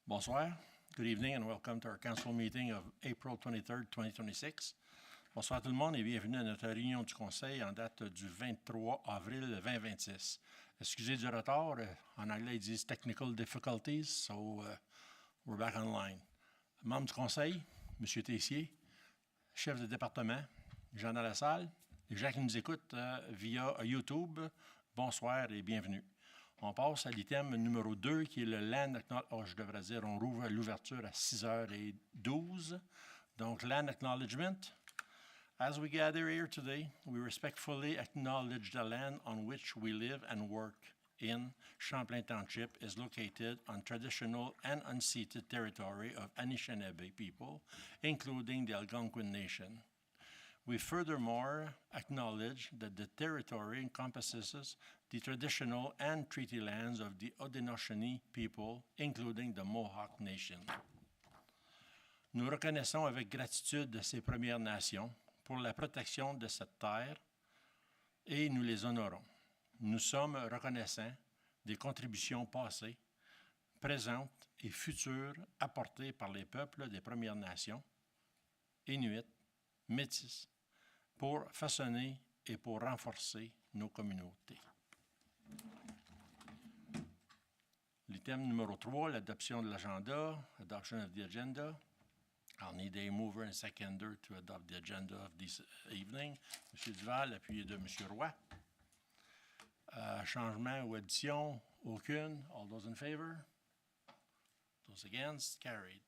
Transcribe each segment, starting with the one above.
Bonsoir. Good evening and welcome to our council meeting of April 23rd, 2026. Bonsoir tout le monde et bienvenue à notre réunion du conseil en date du 23 avril 2026. Excusez du retard, en anglais ils disent technical difficulties, so we're back online. Membre du conseil, M. Tessier, chef de département, gens dans la salle, les gens qui nous écoutent via YouTube, bonsoir et bienvenue. On passe à l'item numéro 2 qui est le Land Acknowledgement. Je devrais dire, on rouvre l'ouverture à 6h12. Donc, Land Acknowledgement. As we gather here today, we respectfully acknowledge the land on which we live and work in Champlain Township is located on traditional and unceded territory of Anishinaabe people, including the Algonquin Nation. We furthermore acknowledge that the territory encompasses the traditional and treaty lands of the Haudenosaunee people, including the Mohawk Nation. Nous reconnaissons avec gratitude ces Premières Nations pour la protection de cette terre et nous les honorons. Nous sommes reconnaissants des contributions passées, présentes et futures apportées par les peuples des Premières Nations, Inuits, Métis, pour façonner et pour renforcer nos communautés. L'item numéro 3, l'adoption de l'agenda, adoption of the agenda. I'll need a mover and a seconder to adopt the agenda of this evening. M. Duval, appuyé de M. Roy. Changement ou addition? Aucune. All those in favor? Those against? Carried.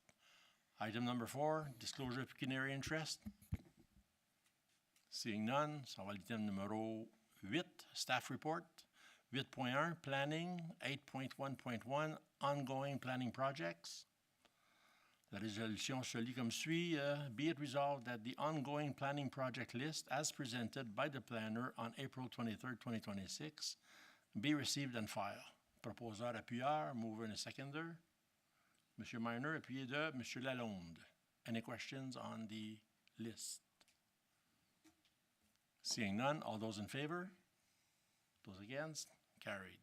Item number 4, disclosure of pecuniary interest. Seeing none, ça va à l'item numéro 8, staff report. 8.1, planning. 8.1.1, ongoing planning projects. La résolution se lit comme suit. Be it resolved that the ongoing planning project list, as presented by the planner on April 23rd, 2026, be received and filed. Proposeur appuyeur, mover and a seconder. M. Minor, appuyé de M. Lalonde. Any questions on the list? Seeing none, all those in favor? Those against? Carried.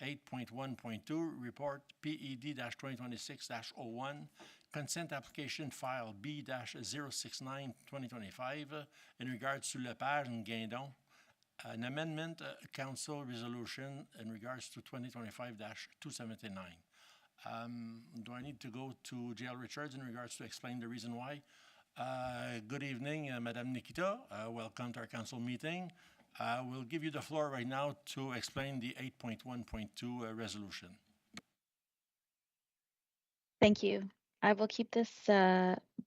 8.1.2, report PED-2026-01, consent application file B-069-2025 in regards to Lepage and Guindon, an amendment council resolution in regards to 2025-279. Do I need to go to J.L. Richards in regards to explain the reason why? Good evening, Madame Nikita. Welcome to our council meeting. We'll give you the floor right now to explain the 8.1.2 resolution. Thank you. I will keep this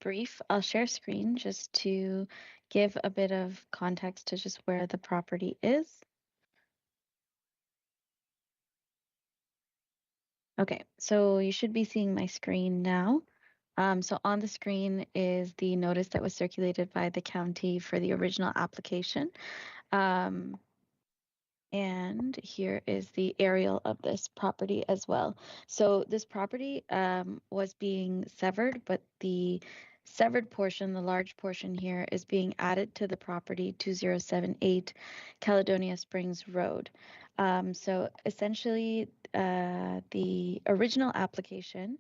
brief. I'll share screen just to give a bit of context to just where the property is. Okay, so you should be seeing my screen now. So on the screen is the notice that was circulated by the county for the original application. And here is the aerial of this property as well. So this property was being severed, but the severed portion, the large portion here, is being added to the property 2078 Caledonia Springs Road. So essentially, the original application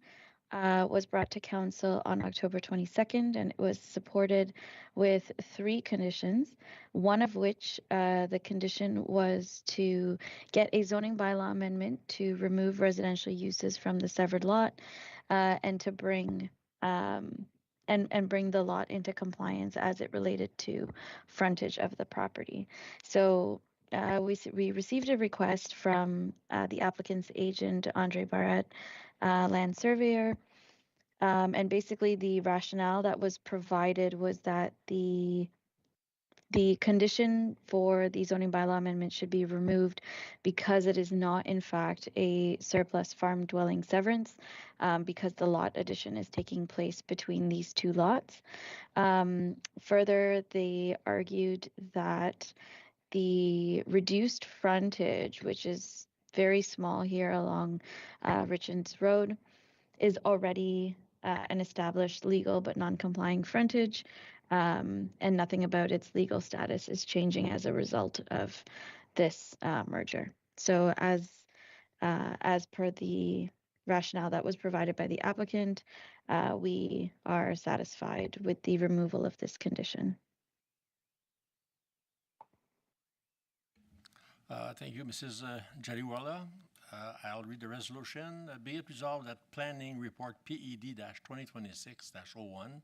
was brought to council on October 22nd, and it was supported with 3 conditions, one of which the condition was to get a zoning bylaw amendment to remove residential uses from the severed lot and to bring and bring the lot into compliance as it related to frontage of the property. So we received a request from the applicant's agent, Andre Barrett, land surveyor. And basically the rationale that was provided was that the condition for the zoning bylaw amendment should be removed because it is not in fact a surplus farm dwelling severance, because the lot addition is taking place between these 2 lots. Further, they argued that the reduced frontage, which is very small here along Richards Road, is already an established legal but non-complying frontage, and nothing about its legal status is changing as a result of this merger. So as per the rationale that was provided by the applicant, we are satisfied with the removal of this condition. Thank you, Mrs. Jariwala. I'll read the resolution. Be it resolved that Planning Report PED-2026-01,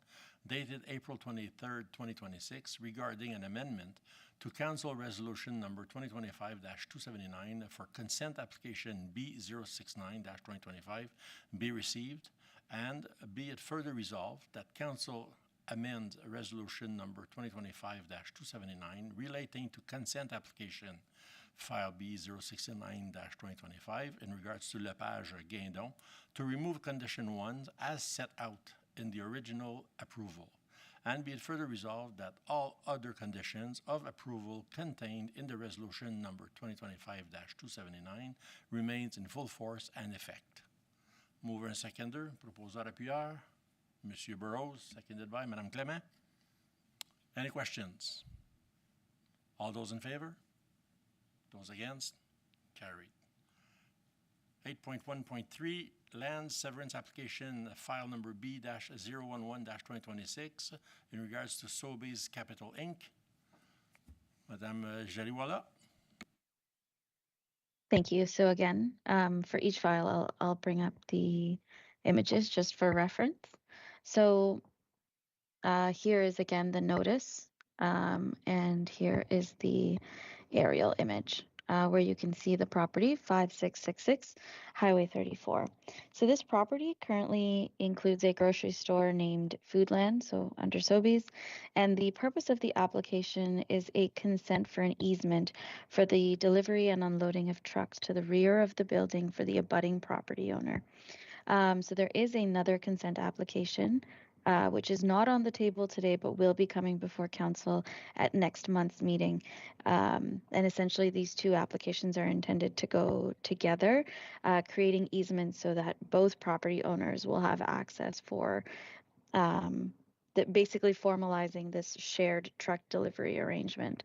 dated April 23rd, 2026, regarding an amendment to Council Resolution number 2025-279 for consent application B069-2025 be received, and be it further resolved that Council amend Resolution number 2025-279 relating to consent application File B069-2025 in regards to Lepage Guindon to remove Condition 1 as set out in the original approval, and be it further resolved that all other conditions of approval contained in the resolution number 2025-279 remains in full force and effect. Mover and seconder, proposeur appuyeur, Monsieur Burrows, seconded by Madame Clement. Any questions? All those in favor? Those against? Carried. 8.1.3, Land Severance Application, File Number B-011-2026, in regards to Sobeys Capital, Inc. Madame Jariwala. Thank you. So again, for each file, I'll bring up the images just for reference. So here is again the notice, and here is the aerial image where you can see the property 5666 Highway 34. So this property currently includes a grocery store named Foodland, so under Sobeys, and the purpose of the application is a consent for an easement for the delivery and unloading of trucks to the rear of the building for the abutting property owner. So there is another consent application, which is not on the table today, but will be coming before council at next month's meeting. And essentially, these two applications are intended to go together, creating easements so that both property owners will have access for basically formalizing this shared truck delivery arrangement.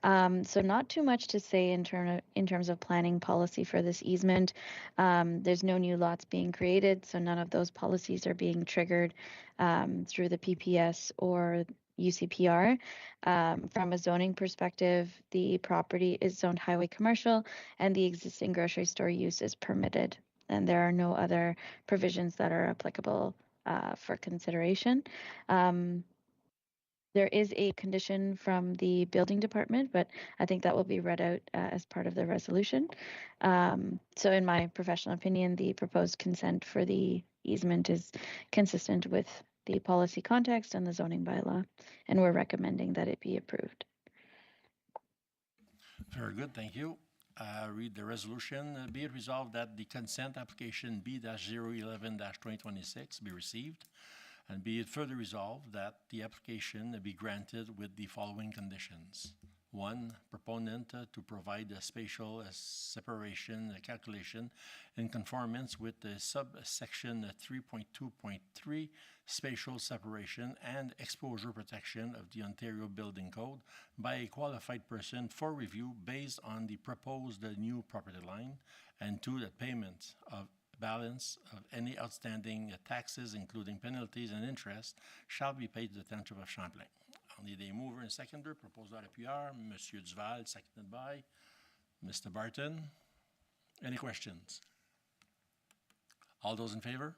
So not too much to say in terms of planning policy for this easement. There's no new lots being created, so none of those policies are being triggered through the PPS or UCPR. From a zoning perspective, the property is zoned highway commercial and the existing grocery store use is permitted, and there are no other provisions that are applicable for consideration. There is a condition from the building department, but I think that will be read out as part of the resolution. So in my professional opinion, the proposed consent for the easement is consistent with the policy context and the zoning bylaw, and we're recommending that it be approved. Very good, thank you. Read the resolution. Be it resolved that the consent application B-011-2026 be received, and be it further resolved that the application be granted with the following conditions. 1. Proponent to provide a spatial separation calculation in conformance with the subsection 3.2.3 spatial separation and exposure protection of the Ontario Building Code by a qualified person for review based on the proposed new property line, and 2. That payment of balance of any outstanding taxes, including penalties and interest, shall be paid to the Township of Champlain. On need a mover and seconder. Proposeur appuyeur, Monsieur Duval, seconded by Mr. Barton. Any questions? All those in favor?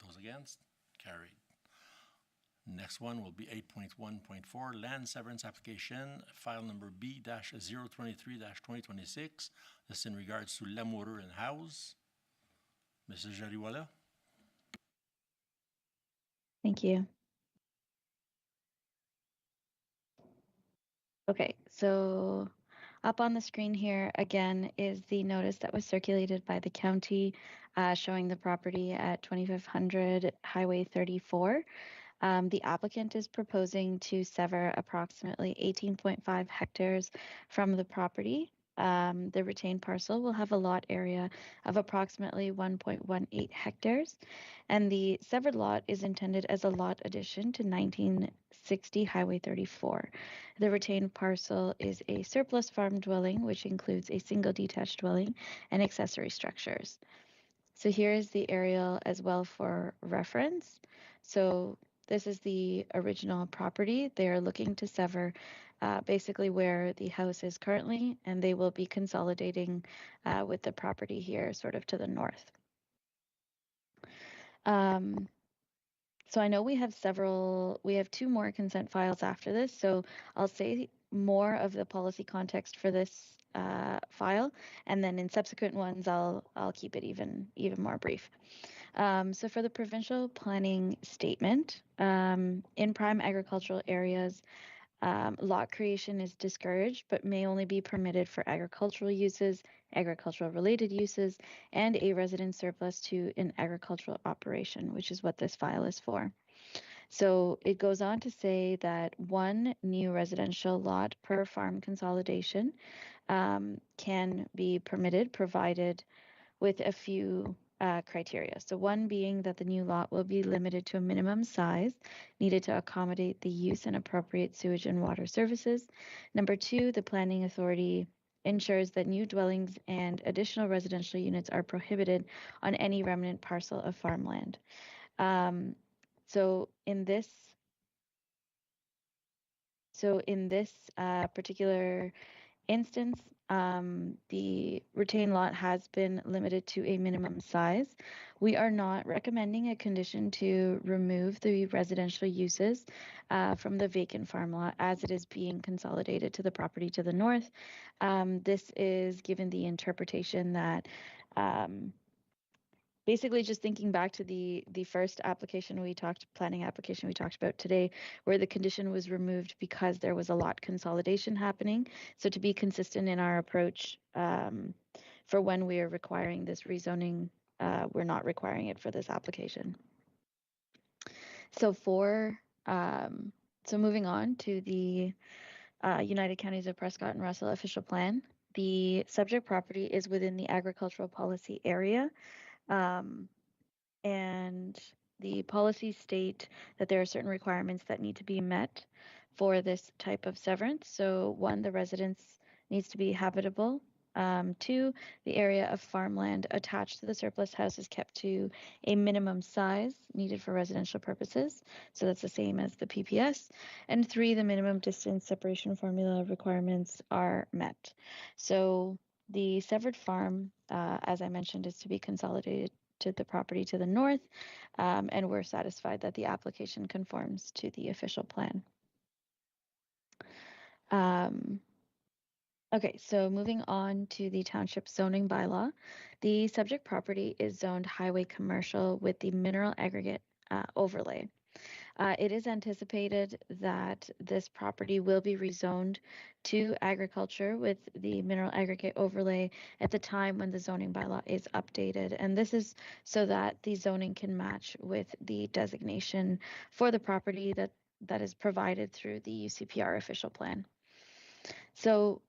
Those against? Carried. Next one will be 8.1.4, Land Severance Application, File Number B-023-2026. This is in regards to Lamoureux and House. Mrs. Jariwala. Thank you. Okay, so up on the screen here again is the notice that was circulated by the county showing the property at 2500 Highway 34. The applicant is proposing to sever approximately 18.5 hectares from the property. The retained parcel will have a lot area of approximately 1.18 hectares, and the severed lot is intended as a lot addition to 1960 Highway 34. The retained parcel is a surplus farm dwelling, which includes a single detached dwelling and accessory structures. So here is the aerial as well for reference. So this is the original property. They are looking to sever basically where the house is currently, and they will be consolidating with the property here, sort of to the north. So I know we have two more consent files after this. So I'll say more of the policy context for this file, and then in subsequent ones, I'll keep it even more brief. So for the provincial planning statement, in prime agricultural areas, lot creation is discouraged, but may only be permitted for agricultural uses, agricultural related uses, and a resident surplus to an agricultural operation, which is what this file is for. So it goes on to say that one new residential lot per farm consolidation can be permitted, provided with a few criteria. So one being that the new lot will be limited to a minimum size needed to accommodate the use and appropriate sewage and water services. Number two, the planning authority ensures that new dwellings and additional residential units are prohibited on any remnant parcel of farmland. So in this particular instance, the retained lot has been limited to a minimum size. We are not recommending a condition to remove the residential uses from the vacant farm lot as it is being consolidated to the property to the north. This is given the interpretation that basically just thinking back to the first planning application we talked about today, where the condition was removed because there was a lot consolidation happening. So to be consistent in our approach for when we are requiring this rezoning, we're not requiring it for this application. So moving on to the United Counties of Prescott and Russell official plan, the subject property is within the agricultural policy area. And the policies state that there are certain requirements that need to be met for this type of severance. So one, the residence needs to be habitable. Two, the area of farmland attached to the surplus house is kept to a minimum size needed for residential purposes. So that's the same as the PPS. And three, the minimum distance separation formula requirements are met. So the severed farm, as I mentioned, is to be consolidated to the property to the north, and we're satisfied that the application conforms to the official plan. Okay, so moving on to the township zoning bylaw, the subject property is zoned highway commercial with the mineral aggregate overlay. It is anticipated that this property will be rezoned to agriculture with the mineral aggregate overlay at the time when the zoning bylaw is updated. And this is so that the zoning can match with the designation for the property that is provided through the UCPR official plan. So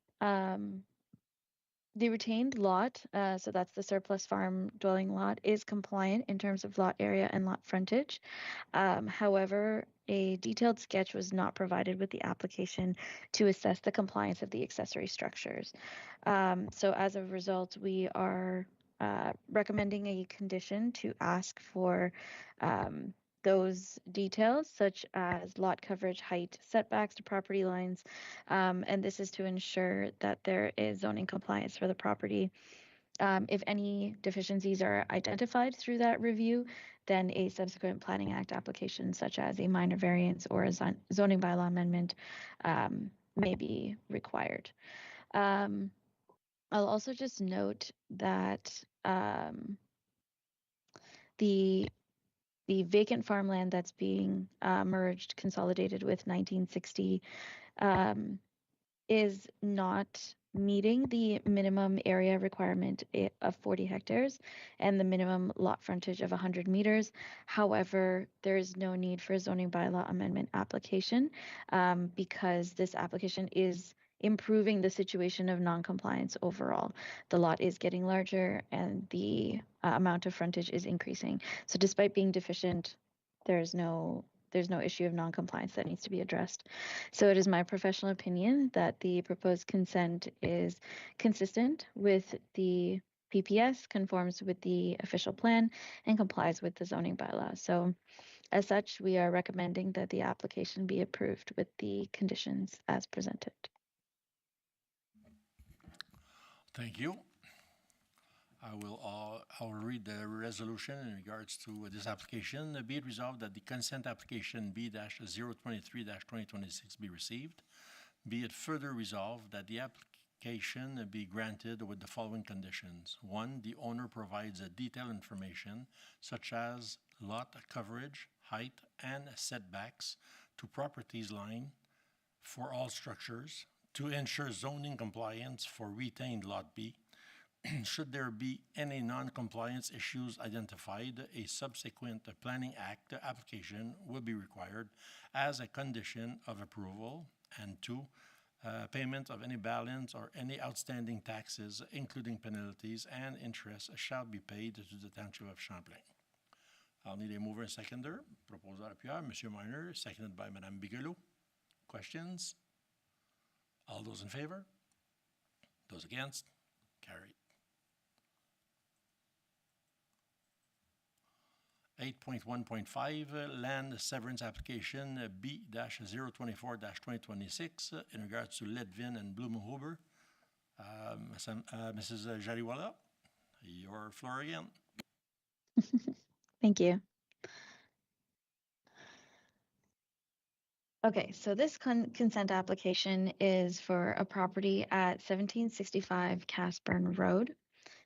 the retained lot, so that's the surplus farm dwelling lot, is compliant in terms of lot area and lot frontage. However, a detailed sketch was not provided with the application to assess the compliance of the accessory structures. So as a result, we are recommending a condition to ask for those details, such as lot coverage, height, setbacks to property lines, and this is to ensure that there is zoning compliance for the property. If any deficiencies are identified through that review, then a subsequent Planning Act application, such as a minor variance or a zoning bylaw amendment, may be required. I'll also just note that the vacant farmland that's being merged, consolidated with 1960, is not meeting the minimum area requirement of 40 hectares and the minimum lot frontage of 100 meters. However, there is no need for a zoning bylaw amendment application because this application is improving the situation of non-compliance overall. The lot is getting larger and the amount of frontage is increasing. So despite being deficient, there's no issue of non-compliance that needs to be addressed. So it is my professional opinion that the proposed consent is consistent with the PPS conforms with the official plan and complies with the zoning bylaw. So as such, we are recommending that the application be approved with the conditions as presented. Thank you. I'll read the resolution in regards to this application. Be it resolved that the consent application B-023-2026 be received. Be it further resolved that the application be granted with the following conditions. 1, the owner provides a detailed information such as lot coverage, height, and setbacks to properties line for all structures to ensure zoning compliance for retained Lot B. Should there be any non-compliance issues identified, a subsequent Planning Act application will be required as a condition of approval. And 2, payment of any balance or any outstanding taxes, including penalties and interest, shall be paid to the Township of Champlain. I'll need a mover and seconder. Proposal appuyé, Monsieur Minor, seconded by Madame Bigelow. Questions? All those in favor? Those against? Carried. 8.1.5, land severance application B-024-2026 in regards to Ledvin and Blumenhuber. Mrs. Jariwala, your floor again. Thank you. Okay, so this consent application is for a property at 1765 Casburn Road.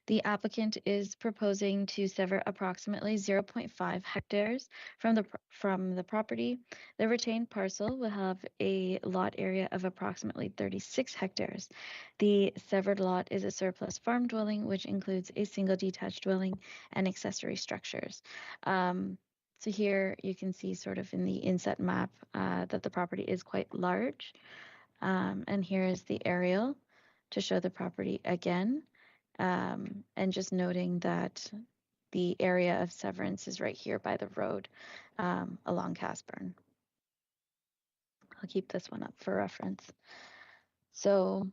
The applicant is proposing to sever approximately 0.5 hectares from the property. The retained parcel will have a lot area of approximately 36 hectares. The severed lot is a surplus farm dwelling, which includes a single detached dwelling and accessory structures. So here you can see sort of in the inset map that the property is quite large. And here is the aerial to show the property again. And just noting that the area of severance is right here by the road along Casburn. I'll keep this one up for reference. So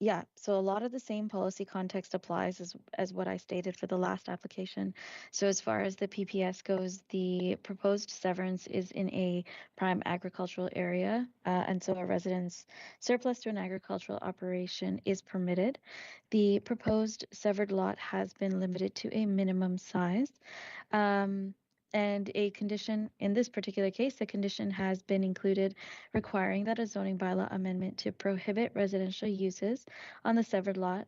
yeah, so a lot of the same policy context applies as what I stated for the last application. So as far as the PPS goes, the proposed severance is in a prime agricultural area, and so a residence surplus to an agricultural operation is permitted. The proposed severed lot has been limited to a minimum size. And a condition, in this particular case, the condition has been included requiring that a zoning bylaw amendment to prohibit residential uses on the severed lot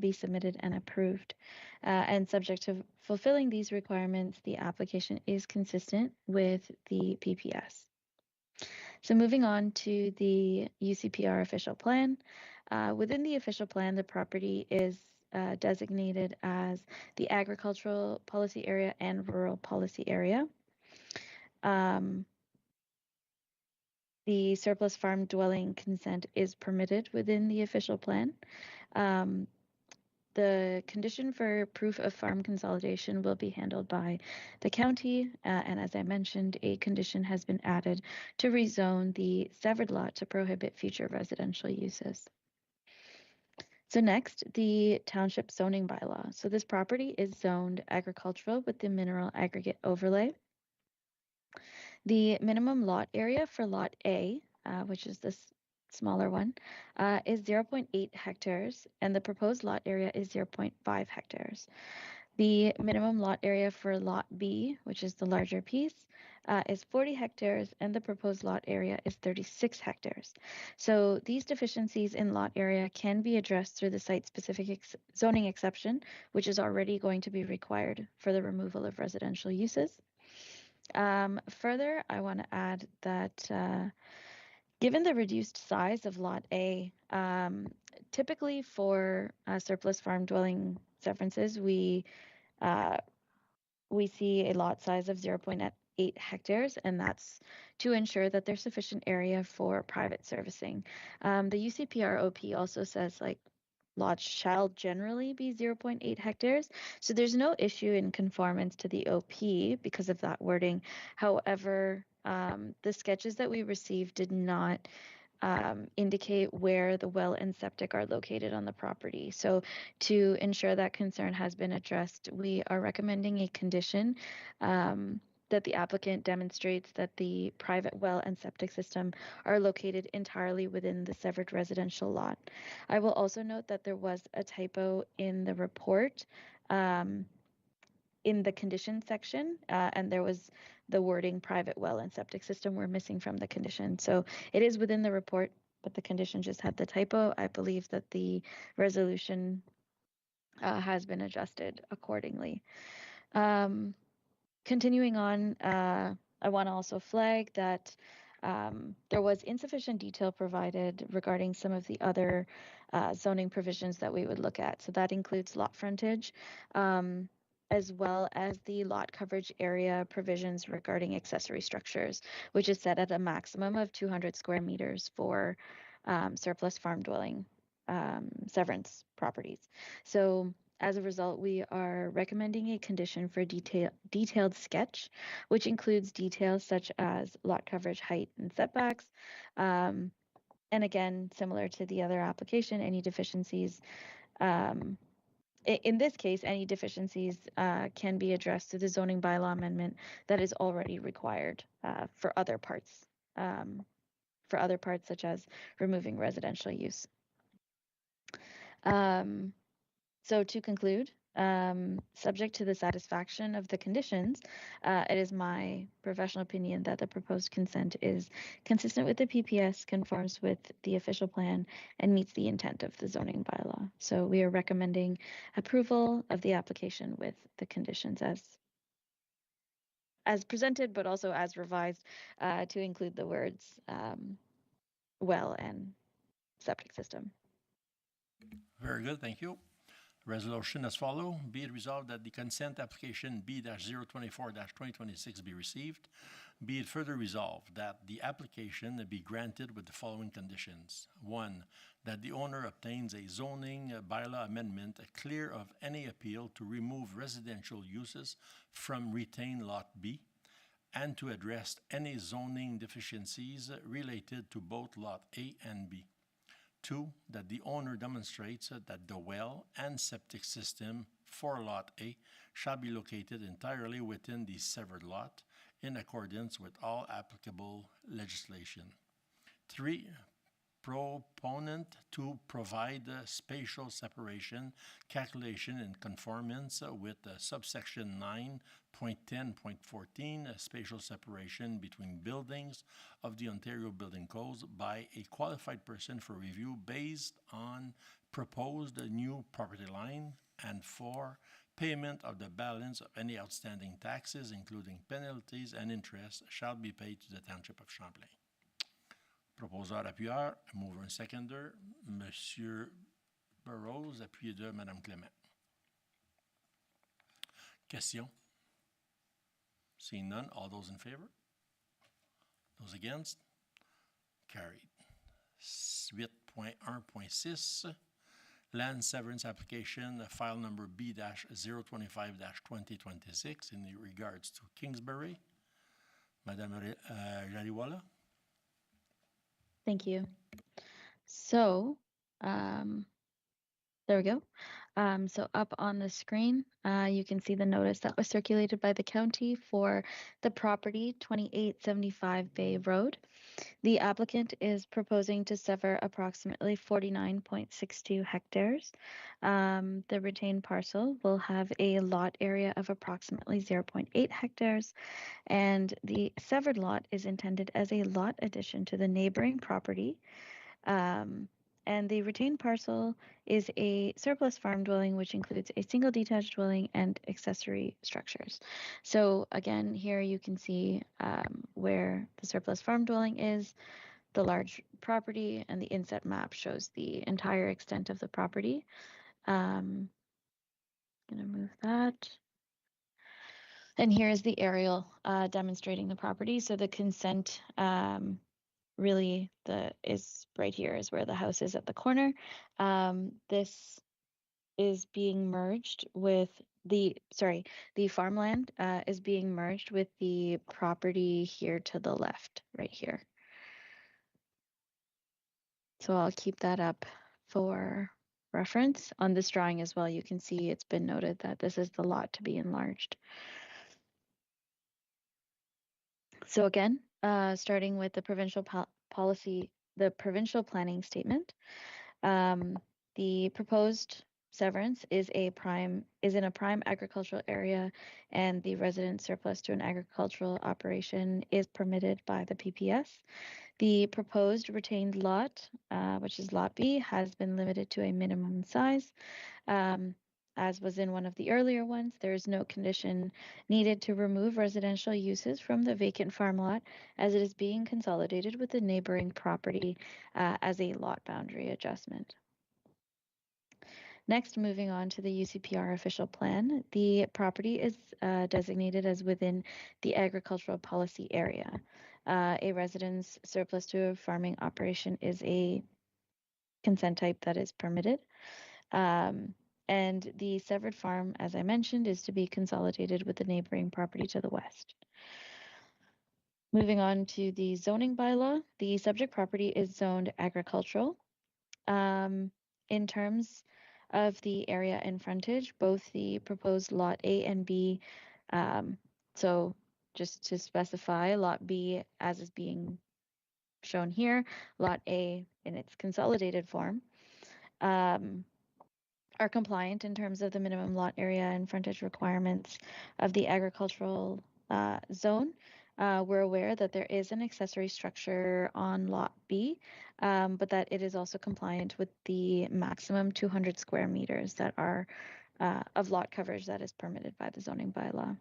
be submitted and approved. And subject to fulfilling these requirements, the application is consistent with the PPS. So moving on to the UCPR official plan. Within the official plan, the property is designated as the agricultural policy area and rural policy area. The surplus farm dwelling consent is permitted within the official plan. The condition for proof of farm consolidation will be handled by the county, and as I mentioned, a condition has been added to rezone the severed lot to prohibit future residential uses. So next, the township zoning bylaw. So this property is zoned agricultural with the mineral aggregate overlay. The minimum lot area for Lot A, which is this smaller one, is 0.8 hectares, and the proposed lot area is 0.5 hectares. The minimum lot area for Lot B, which is the larger piece, is 40 hectares, and the proposed lot area is 36 hectares. So these deficiencies in lot area can be addressed through the site-specific zoning exception, which is already going to be required for the removal of residential uses. Further, I want to add that given the reduced size of Lot A, typically for surplus farm dwelling severances, we see a lot size of 0.8 hectares, and that's to ensure that there's sufficient area for private servicing. The UCPR OP also says lots shall generally be 0.8 hectares. So there's no issue in conformance to the OP because of that wording. However, the sketches that we received did not indicate where the well and septic are located on the property. So to ensure that concern has been addressed, we are recommending a condition that the applicant demonstrates that the private well and septic system are located entirely within the severed residential lot. I will also note that there was a typo in the report in the condition section, and there was the wording private well and septic system were missing from the condition. So it is within the report, but the condition just had the typo. I believe that the resolution has been adjusted accordingly. Continuing on, I want to also flag that there was insufficient detail provided regarding some of the other zoning provisions that we would look at. So that includes lot frontage, as well as the lot coverage area provisions regarding accessory structures, which is set at a maximum of 200 square meters for surplus farm dwelling severance properties. So as a result, we are recommending a condition for detailed sketch, which includes details such as lot coverage, height, and setbacks. And again, similar to the other application, any deficiencies, in this case, any deficiencies can be addressed through the zoning bylaw amendment that is already required for other parts, such as removing residential use. So to conclude, subject to the satisfaction of the conditions, it is my professional opinion that the proposed consent is consistent with the PPS, conforms with the official plan, and meets the intent of the zoning bylaw. So we are recommending approval of the application with the conditions as presented, but also as revised to include the words well and septic system. Very good, thank you. Resolution as follows. Be it resolved that the consent application B-024-2026 be received. Be it further resolved that the application be granted with the following conditions. 1. That the owner obtains a zoning bylaw amendment clear of any appeal to remove residential uses from retained Lot B and to address any zoning deficiencies related to both Lot A and B. 2. That the owner demonstrates that the well and septic system for Lot A shall be located entirely within the severed lot in accordance with all applicable legislation. 3. Proponent to provide spatial separation calculation in conformance with subsection 9.10.14 spatial separation between buildings of the Ontario Building Codes by a qualified person for review based on proposed new property line. And 4. Payment of the balance of any outstanding taxes, including penalties and interest, shall be paid to the Township of Champlain. Proposeur appuyeur, mover and seconder, Monsieur Burroughs, appuyé de Madame Clément. Question? Seeing none, all those in favor? Those against? Carried. 8.1.6, Land Severance Application, file number B-025-2026 in regards to Kingsbury. Madame Jaliwala. Thank you. So, there we go. So up on the screen, you can see the notice that was circulated by the county for the property 2875 Bay Road. The applicant is proposing to sever approximately 49.62 hectares. The retained parcel will have a lot area of approximately 0.8 hectares, and the severed lot is intended as a lot addition to the neighboring property. And the retained parcel is a surplus farm dwelling, which includes a single detached dwelling and accessory structures. So again, here you can see where the surplus farm dwelling is, the large property, and the inset map shows the entire extent of the property. I'm gonna move that. And here is the aerial demonstrating the property. So the consent really is right here is where the house is at the corner. This is being merged with the farmland is being merged with the property here to the left, right here. So I'll keep that up for reference. On this drawing as well, you can see it's been noted that this is the lot to be enlarged. So again, starting with the provincial policy, the provincial planning statement, the proposed severance is in a prime agricultural area, and the resident surplus to an agricultural operation is permitted by the PPS. The proposed retained lot, which is Lot B, has been limited to a minimum size. As was in one of the earlier ones, there is no condition needed to remove residential uses from the vacant farm lot, as it is being consolidated with the neighboring property as a lot boundary adjustment. Next, moving on to the UCPR official plan, the property is designated as within the agricultural policy area. A residence surplus to a farming operation is a consent type that is permitted. And the severed farm, as I mentioned, is to be consolidated with the neighboring property to the west. Moving on to the zoning bylaw, the subject property is zoned agricultural. In terms of the area and frontage, both the proposed Lot A and B, so just to specify, Lot B as is being shown here, Lot A in its consolidated form, are compliant in terms of the minimum lot area and frontage requirements of the agricultural zone. We're aware that there is an accessory structure on Lot B, but that it is also compliant with the maximum 200 square meters that are of lot coverage that is permitted by the zoning bylaw.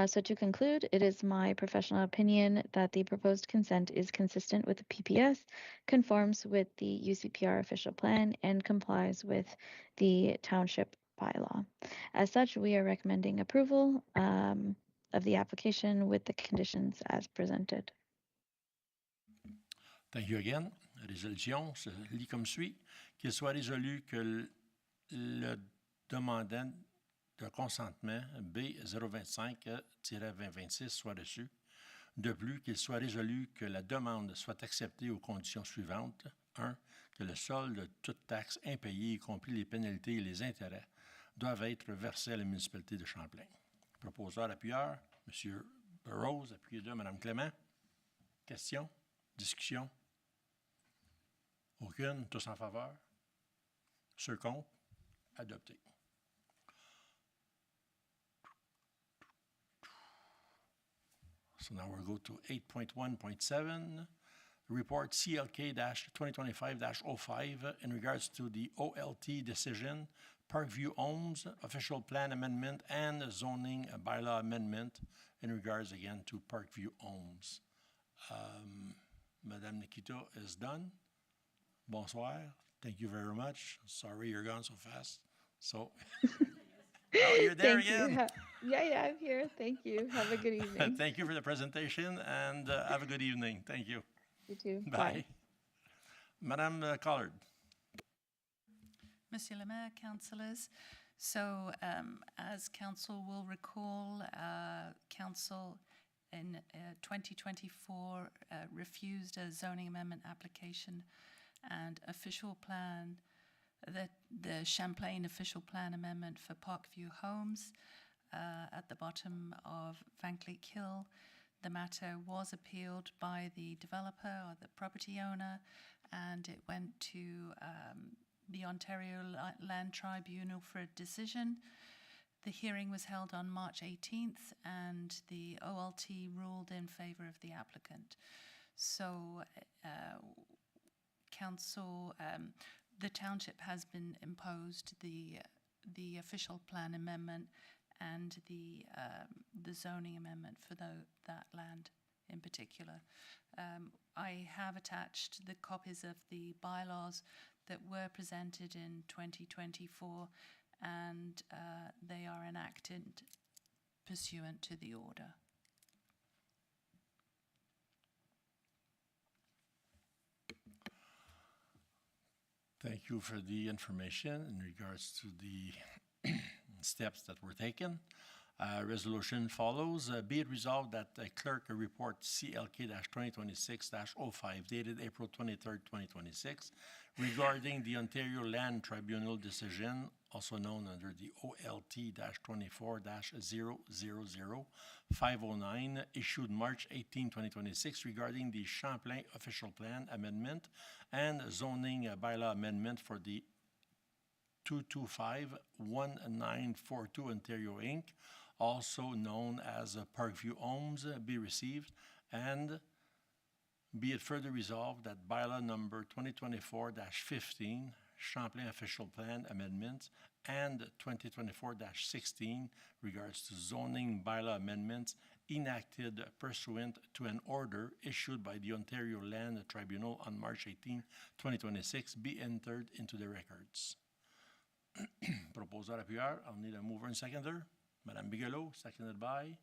So to conclude, it is my professional opinion that the proposed consent is consistent with the PPS, conforms with the UCPR official plan, and complies with the township bylaw. As such, we are recommending approval of the application with the conditions as presented. Thank you again. La résolution se lit comme suit. Qu'il soit résolu que le demandant de consentement B025-2026 soit reçu. De plus, qu'il soit résolu que la demande soit acceptée aux conditions suivantes. 1. Que le solde de toute taxe impayée, y compris les pénalités et les intérêts, doivent être versés à la municipalité de Champlain. Proposeur, appuyeur, M. Burroughs, appuyé de Mme Clément. Questions? Discussion? Aucune? Tous en faveur? Ceux contre? Adopté. So now we'll go to 8.1.7, report CLK-2025-05 in regards to the OLT decision, Parkview Homes, official plan amendment, and zoning bylaw amendment in regards again to Parkview Homes. Madame Nikita is done. Bonsoir. Thank you very much. Sorry you're gone so fast. So, oh, you're there again. Yeah, I'm here. Thank you. Have a good evening. Thank you for the presentation, and have a good evening. Thank you. You too. Bye. Madame Collard. Monsieur le Maire, councillors. So, as council will recall, council in 2024 refused a zoning amendment application and official plan, the Champlain official plan amendment for Parkview Homes at the bottom of Van Cleek Hill. The matter was appealed by the developer or the property owner, and it went to the Ontario Land Tribunal for a decision. The hearing was held on March 18th, and the OLT ruled in favour of the applicant. So, council, the township has been imposed the official plan amendment and the zoning amendment for that land in particular. I have attached the copies of the bylaws that were presented in 2024, and they are enacted pursuant to the order. Thank you for the information in regards to the steps that were taken. Resolution follows. Be it resolved that the clerk report CLK-2026-05 dated April 23rd, 2026, regarding the Ontario Land Tribunal decision, also known under the OLT-24-000-509, issued March 18, 2026, regarding the Champlain Official Plan Amendment and zoning bylaw amendment for the 225-1942 Ontario Inc., also known as Parkview Homes, be received, and be it further resolved that bylaw number 2024-15, Champlain Official Plan Amendments, and 2024-16, regards to zoning bylaw amendments enacted pursuant to an order issued by the Ontario Land Tribunal on March 18, 2026, be entered into the records. Proposeur appuyeur, I'll need a mover and seconder. Madame Bigelow, seconded by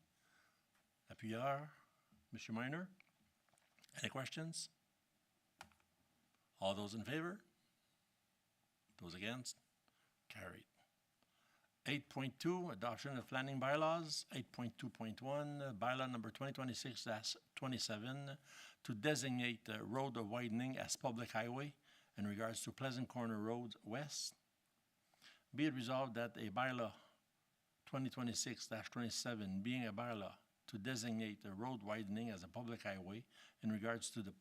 appuyeur, Monsieur Minor. Any questions? All those in favor? Those against? Carried. 8.2, adoption of planning bylaws. 8.2.1, bylaw number 2026-27, to designate the road widening as public highway in regards to Pleasant Corner Road West. Be it resolved that a bylaw 2026-27 being a bylaw to designate the road widening as a public highway in regards to the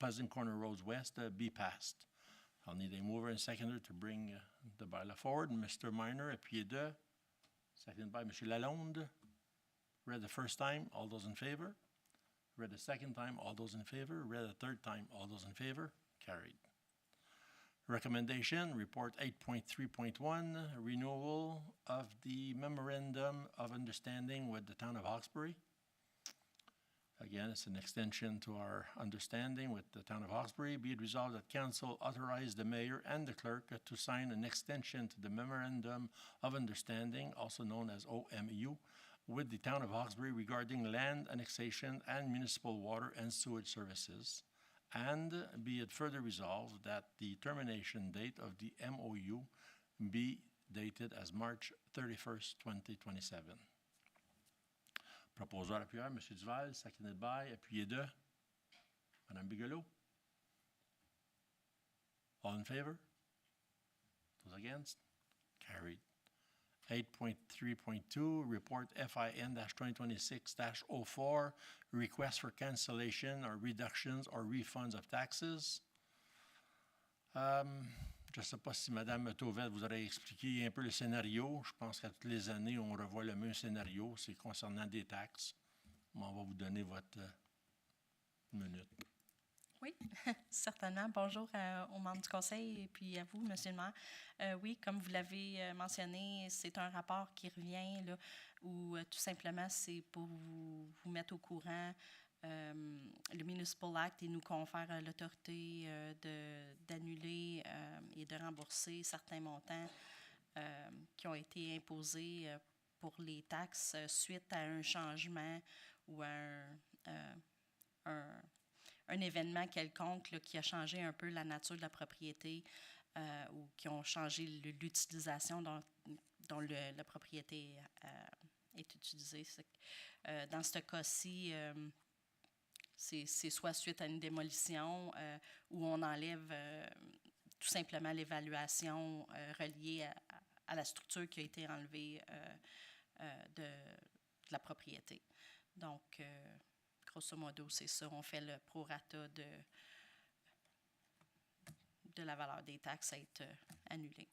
Pleasant Corner Road West be passed. I'll need a mover and seconder to bring the bylaw forward. Mr. Minor, appuyé de. Seconded by Monsieur Lalonde. Read the first time, all those in favor. Read the second time, all those in favor. Read the third time, all those in favor. Carried. Recommendation, Report 8.3.1, renewal of the Memorandum of Understanding with the Town of Hawkesbury. Again, it's an extension to our understanding with the Town of Hawkesbury. Be it resolved that Council authorize the Mayor and the Clerk to sign an extension to the Memorandum of Understanding, also known as OMU, with the Town of Hawkesbury regarding land annexation and municipal water and sewage services. And be it further resolved that the termination date of the MOU be dated as March 31st, 2027. Proposeur appuyeur, M. Duval, seconded by, appuyé de Mme Bigelow. All in favor? Those against? Carried. 8.3.2, Report FIN-2026-04, Request for Cancellation or Reductions or Refunds of Taxes. Je ne sais pas si Mme Tauvet vous aurait expliqué un peu le scénario. Je pense qu'à toutes les années, on revoit le même scénario. C'est concernant des taxes. On va vous donner votre minute. Oui, certainement. Bonjour aux membres du Conseil et puis à vous, Monsieur le maire. Oui, comme vous l'avez mentionné, c'est un rapport qui revient là, où tout simplement c'est pour vous mettre au courant. Le Municipal Act et nous confère l'autorité d'annuler et de rembourser certains montants qui ont été imposés pour les taxes suite à un changement ou à un événement quelconque là, qui a changé un peu la nature de la propriété ou qui ont changé l'utilisation dont la propriété est utilisée. Dans ce cas-ci, c'est soit suite à une démolition où on enlève tout simplement l'évaluation reliée à la structure qui a été enlevée de la propriété. Donc, grosso modo, c'est ça. On fait le prorata de la valeur des taxes à être annulée.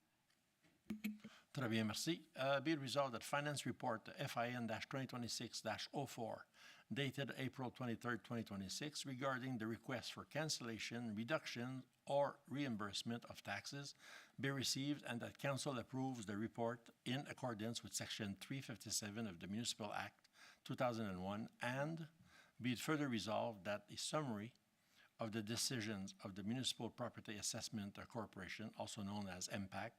Très bien, merci. Be it resolved that Finance Report FIN-2026-04, dated April 23rd, 2026, regarding the request for cancellation, reduction, or reimbursement of taxes be received and that Council approves the report in accordance with Section 357 of the Municipal Act 2001, and be it further resolved that a summary of the decisions of the Municipal Property Assessment Corporation, also known as MPAC,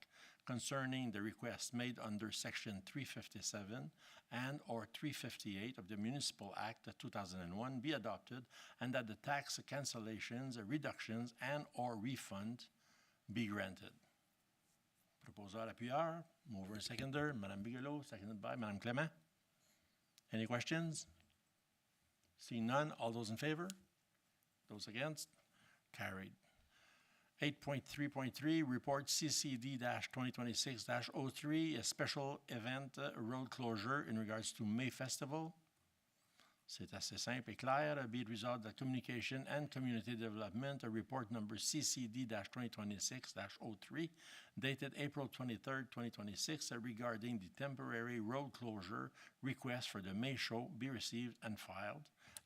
concerning the requests made under Section 357 and or 358 of the Municipal Act 2001 be adopted, and that the tax cancellations, reductions, and or refund be granted. Proposeur appuyeur, mover and seconder, Mme Bigelow, seconded by Mme Clément. Any questions? Seeing none, all those in favor? Those against? Carried. 8.3.3, report CCD-2026-03, a special event road closure in regards to May Festival. C'est assez simple et clair. Be it resolved that Communication and Community Development, a report number CCD-2026-03, dated April 23rd, 2026, regarding the temporary road closure request for the May show be received and filed.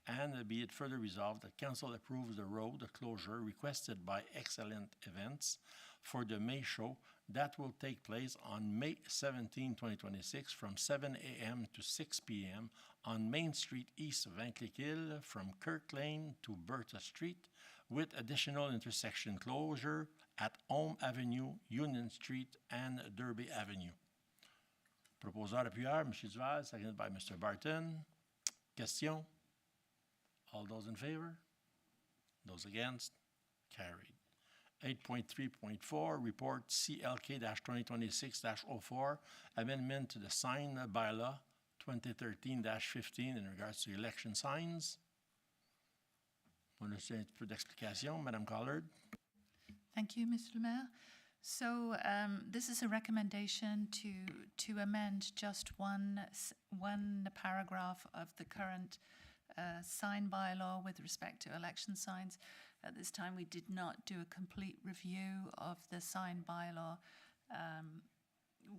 And be it further resolved that Council approves the road closure requested by Excellent Events for the May show that will take place on May 17, 2026 from 7 a.m. to 6 p.m. on Main Street east of Vankleekil from Kirk Lane to Bertha Street with additional intersection closure at Home Avenue, Union Street, and Derby Avenue. Proposeur appuyeur, M. Duval, seconded by Mr. Barton. Question? All those in favor? Those against? Carried. 8.3.4, report CLK-2026-04, amendment to the sign bylaw 2013-15 in regards to election signs. On a petit peu d'explication, Madame Collard. Thank you, Mr. Le Maire. So this is a recommendation to amend just one paragraph of the current sign bylaw with respect to election signs. At this time, we did not do a complete review of the sign bylaw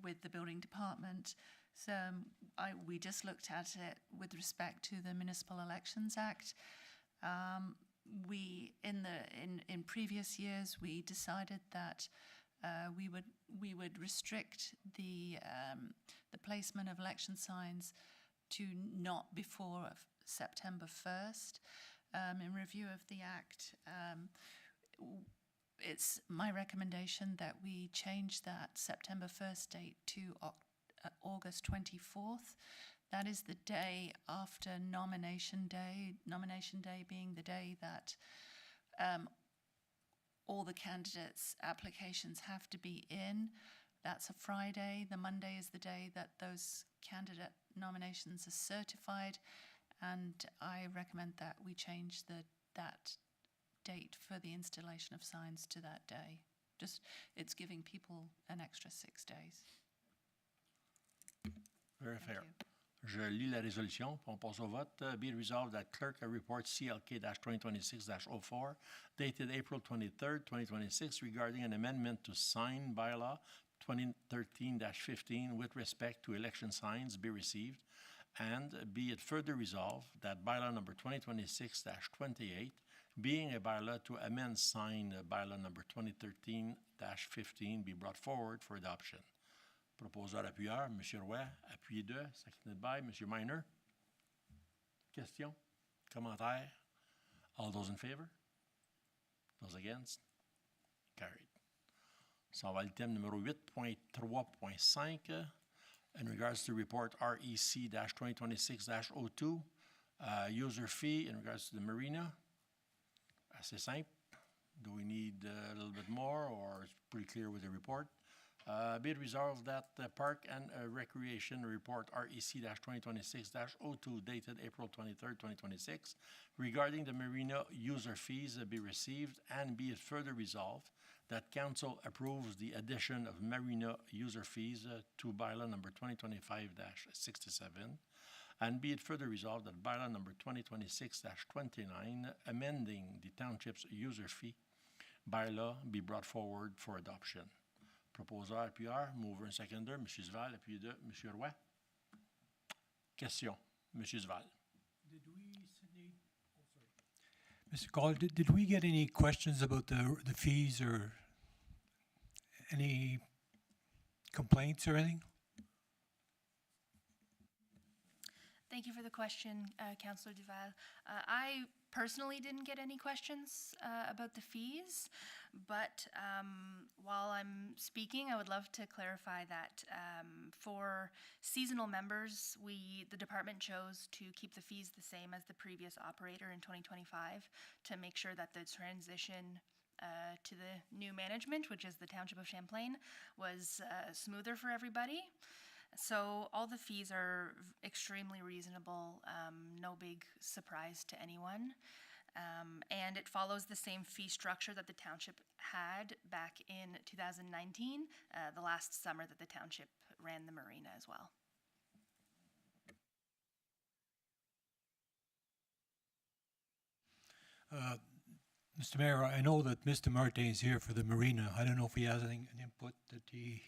with the building department. So we just looked at it with respect to the Municipal Elections Act. In previous years, we decided that we would restrict the placement of election signs to not before September 1st. In review of the Act, it's my recommendation that we change that September 1st date to August 24th. That is the day after Nomination Day, Nomination Day being the day that all the candidates' applications have to be in. That's a Friday. The Monday is the day that those candidate nominations are certified. And I recommend that we change that date for the installation of signs to that day. It's giving people an extra 6 days. Very Thank fair. you. Je lis la résolution, puis on passe au vote. Be it resolved that clerk reports CLK-2026-04, dated April 23rd, 2026, regarding an amendment to sign bylaw 2013-15 with respect to election signs be received. And be it further resolved that bylaw number 2026-28, being a bylaw to amend sign bylaw number 2013-15, be brought forward for adoption. Proposeur appuyeur, M. Roy, appuyé 2, seconded by M. Minor. Question? Commentaire? All those in favor? Those against? Carried. Ça va le thème numéro 8.3.5. In regards to report REC-2026-02, user fee in regards to the marina. Assez simple. Do we need a little bit more, or it's pretty clear with the report? Be it resolved that the Park and Recreation report REC-2026-02 dated April 23rd, 2026 regarding the marina user fees be received, and be it further resolved that Council approves the addition of marina user fees to bylaw number 2025-67, and be it further resolved that bylaw number 2026-29, amending the Township's user fee bylaw, be brought forward for adoption. Proposeur, appuyeur, mover and seconder, M. Duval, appuyé 2, M. Roy. Question, M. Duval. Did we, Sydney? Oh, sorry. Mr. Call, did we get any questions about the fees or any complaints or anything? Thank you for the question, Councillor Duval. I personally didn't get any questions about the fees, but while I'm speaking, I would love to clarify that for seasonal members, the department chose to keep the fees the same as the previous operator in 2025 to make sure that the transition to the new management, which is the Township of Champlain, was smoother for everybody. So all the fees are extremely reasonable, no big surprise to anyone. And it follows the same fee structure that the township had back in 2019, the last summer that the township ran the marina as well. Mr. Mayor, I know that Mr. Martin is here for the marina. I don't know if he has an input that he...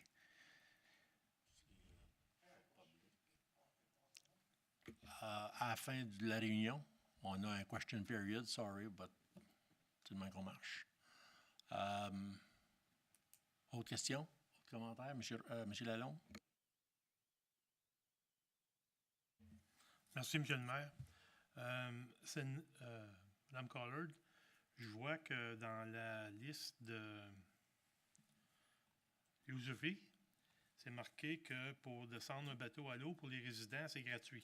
À la fin de la réunion, on a un question period, sorry, but c'est le même qu'on marche. Autre question? Autre commentaire? Monsieur Lalonde? Merci, Monsieur le maire. Madame Collard, je vois que dans la liste de user fee, c'est marqué que pour descendre un bateau à l'eau, pour les résidents, c'est gratuit.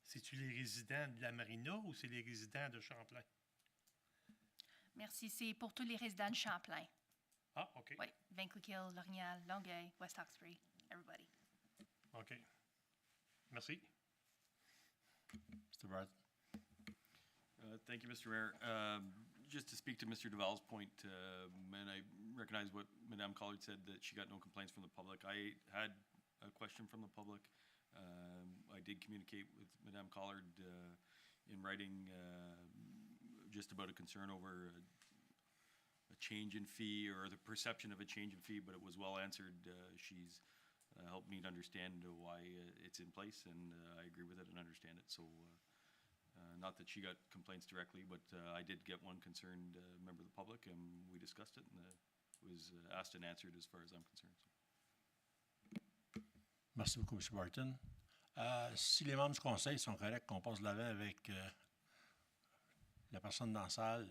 C'est-tu les résidents de la marina ou c'est les résidents de Champlain? Merci, c'est pour tous les résidents de Champlain. Ah, OK. Oui, Vaincliquil, L'Orignal, Longueuil, West Hawkesbury, everybody. OK. Merci. Mr. Barton? Thank you, Mr. Mayor. Just to speak to Mr. Duval's point, and I recognize what Madame Collard said, that she got no complaints from the public. I had a question from the public. I did communicate with Madame Collard in writing just about a concern over a change in fee or the perception of a change in fee, but it was well answered. She's helped me to understand why it's in place, and I agree with it and understand it. So not that she got complaints directly, but I did get one concerned member of the public, and we discussed it, and it was asked and answered as far as I'm concerned. So. Merci beaucoup, M. Barton. Si les membres du conseil sont corrects qu'on passe de l'avant avec la personne dans la salle,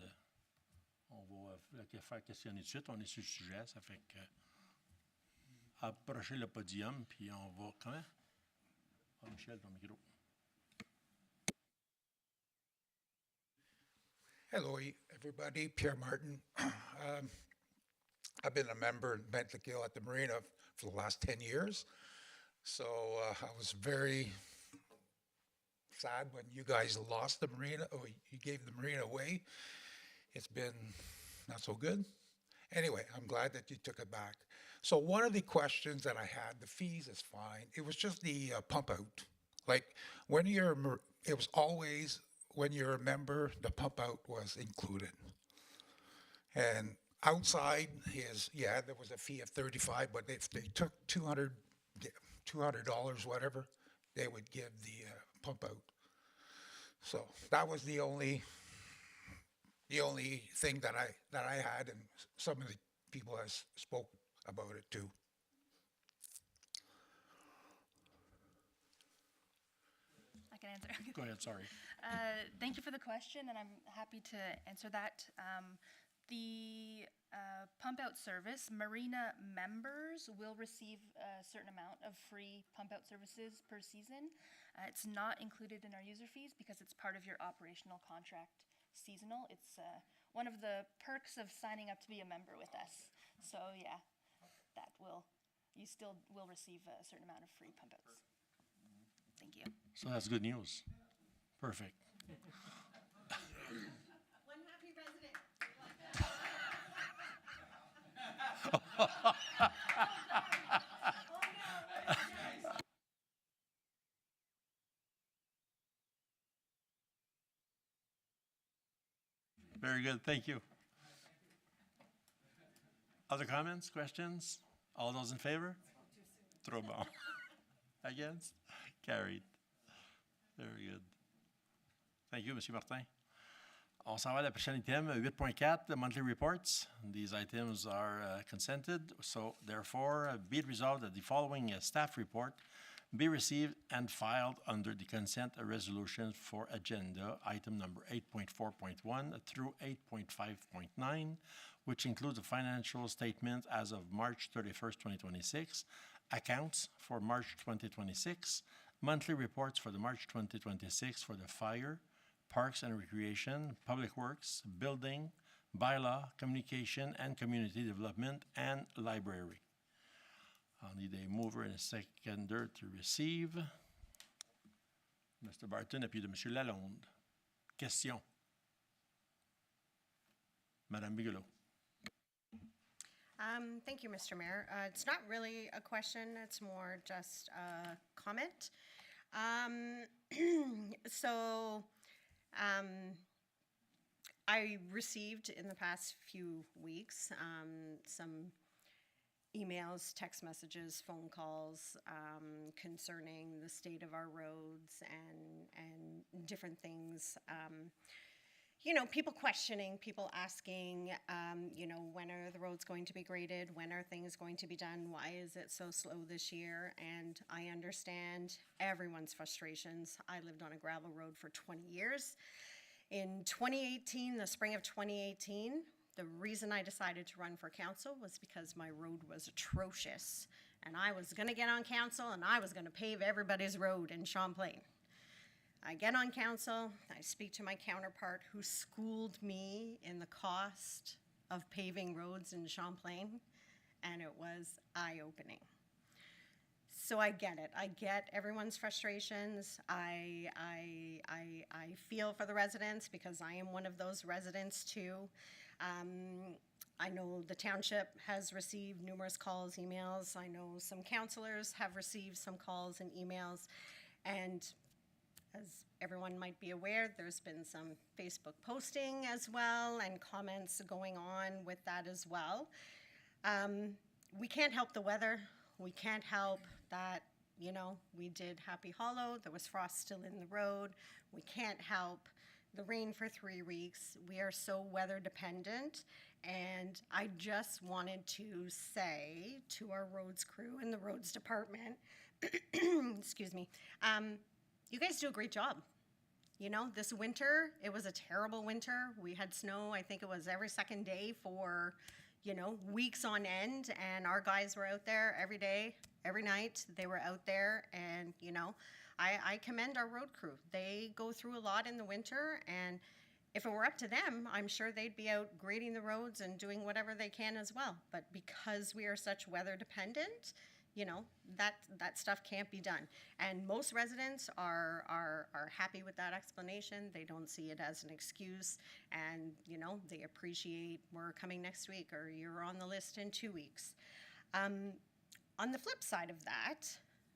on va la faire questionner tout de suite. On est sur le sujet, ça fait que approcher le podium, puis on va... Comment? Oh, Michel, ton micro. Hello, everybody. Pierre Martin. I've been a member in Ventliquil at the marina for the last 10 years. So I was very sad when you guys lost the marina, or you gave the marina away. It's been not so good. Anyway, I'm glad that you took it back. So one of the questions that I had, the fees is fine. It was just the pump out. Like when you're, it was always when you're a member, the pump out was included. And outside is, yeah, there was a fee of $35, but if they took $200, whatever, they would give the pump out. So that was the only thing that I had, and some of the people has spoke about it too. I can answer. Go ahead, sorry. Thank you for the question, and I'm happy to answer that. The pump-out service, marina members will receive a certain amount of free pump-out services per season. It's not included in our user fees because it's part of your operational contract seasonal. It's one of the perks of signing up to be a member with us. So yeah, you still will receive a certain amount of free pump-outs. Thank you. So that's good news. Perfect. One happy resident. Very good, thank you. Other comments, questions? All those in favor? Trop bon. Against? Carried. Very good. Thank you, Monsieur Martin. On s'en va à la prochaine item, 8.4, the monthly reports. These items are consented, so therefore be it resolved that the following staff report be received and filed under the consent resolution for agenda item number 8.4.1 through 8.5.9, which includes the financial statement as of March 31st, 2026, accounts for March 2026, monthly reports for the March 2026 for the fire, Parks and Recreation, Public Works, Building, Bylaw, Communication and Community Development, and Library. I'll need a mover and a seconder to receive. Mr. Barton, appuyé de M. Lalonde. Question. Madame Bigelow. Thank you, Mr. Mayor. It's not really a question, it's more just a comment. I received in the past few weeks some emails, text messages, phone calls concerning the state of our roads and different things. You know, people questioning, people asking, you know, when are the roads going to be graded? When are things going to be done? Why is it so slow this year? And I understand everyone's frustrations. I lived on a gravel road for 20 years. In 2018, the spring of 2018, the reason I decided to run for council was because my road was atrocious. And I was gonna get on council and I was gonna pave everybody's road in Champlain. I get on council, I speak to my counterpart who schooled me in the cost of paving roads in Champlain, and it was eye-opening. So I get it. I get everyone's frustrations. I feel for the residents because I am one of those residents too. I know the township has received numerous calls, emails. I know some councilors have received some calls and emails, and as everyone might be aware, there's been some Facebook posting as well and comments going on with that as well. We can't help the weather. We can't help that, you know, we did Happy Hollow. There was frost still in the road. We can't help the rain for 3 weeks. We are so weather dependent. And I just wanted to say to our roads crew and the roads department, excuse me, you guys do a great job. You know, this winter, it was a terrible winter. We had snow, I think it was every second day for, you know, weeks on end. And our guys were out there every day, every night. They were out there and, you know, I commend our road crew. They go through a lot in the winter, and if it were up to them, I'm sure they'd be out grading the roads and doing whatever they can as well. But because we are such weather dependent, you know, that stuff can't be done. And most residents are happy with that explanation. They don't see it as an excuse, and, you know, they appreciate we're coming next week or you're on the list in 2 weeks. On the flip side of that,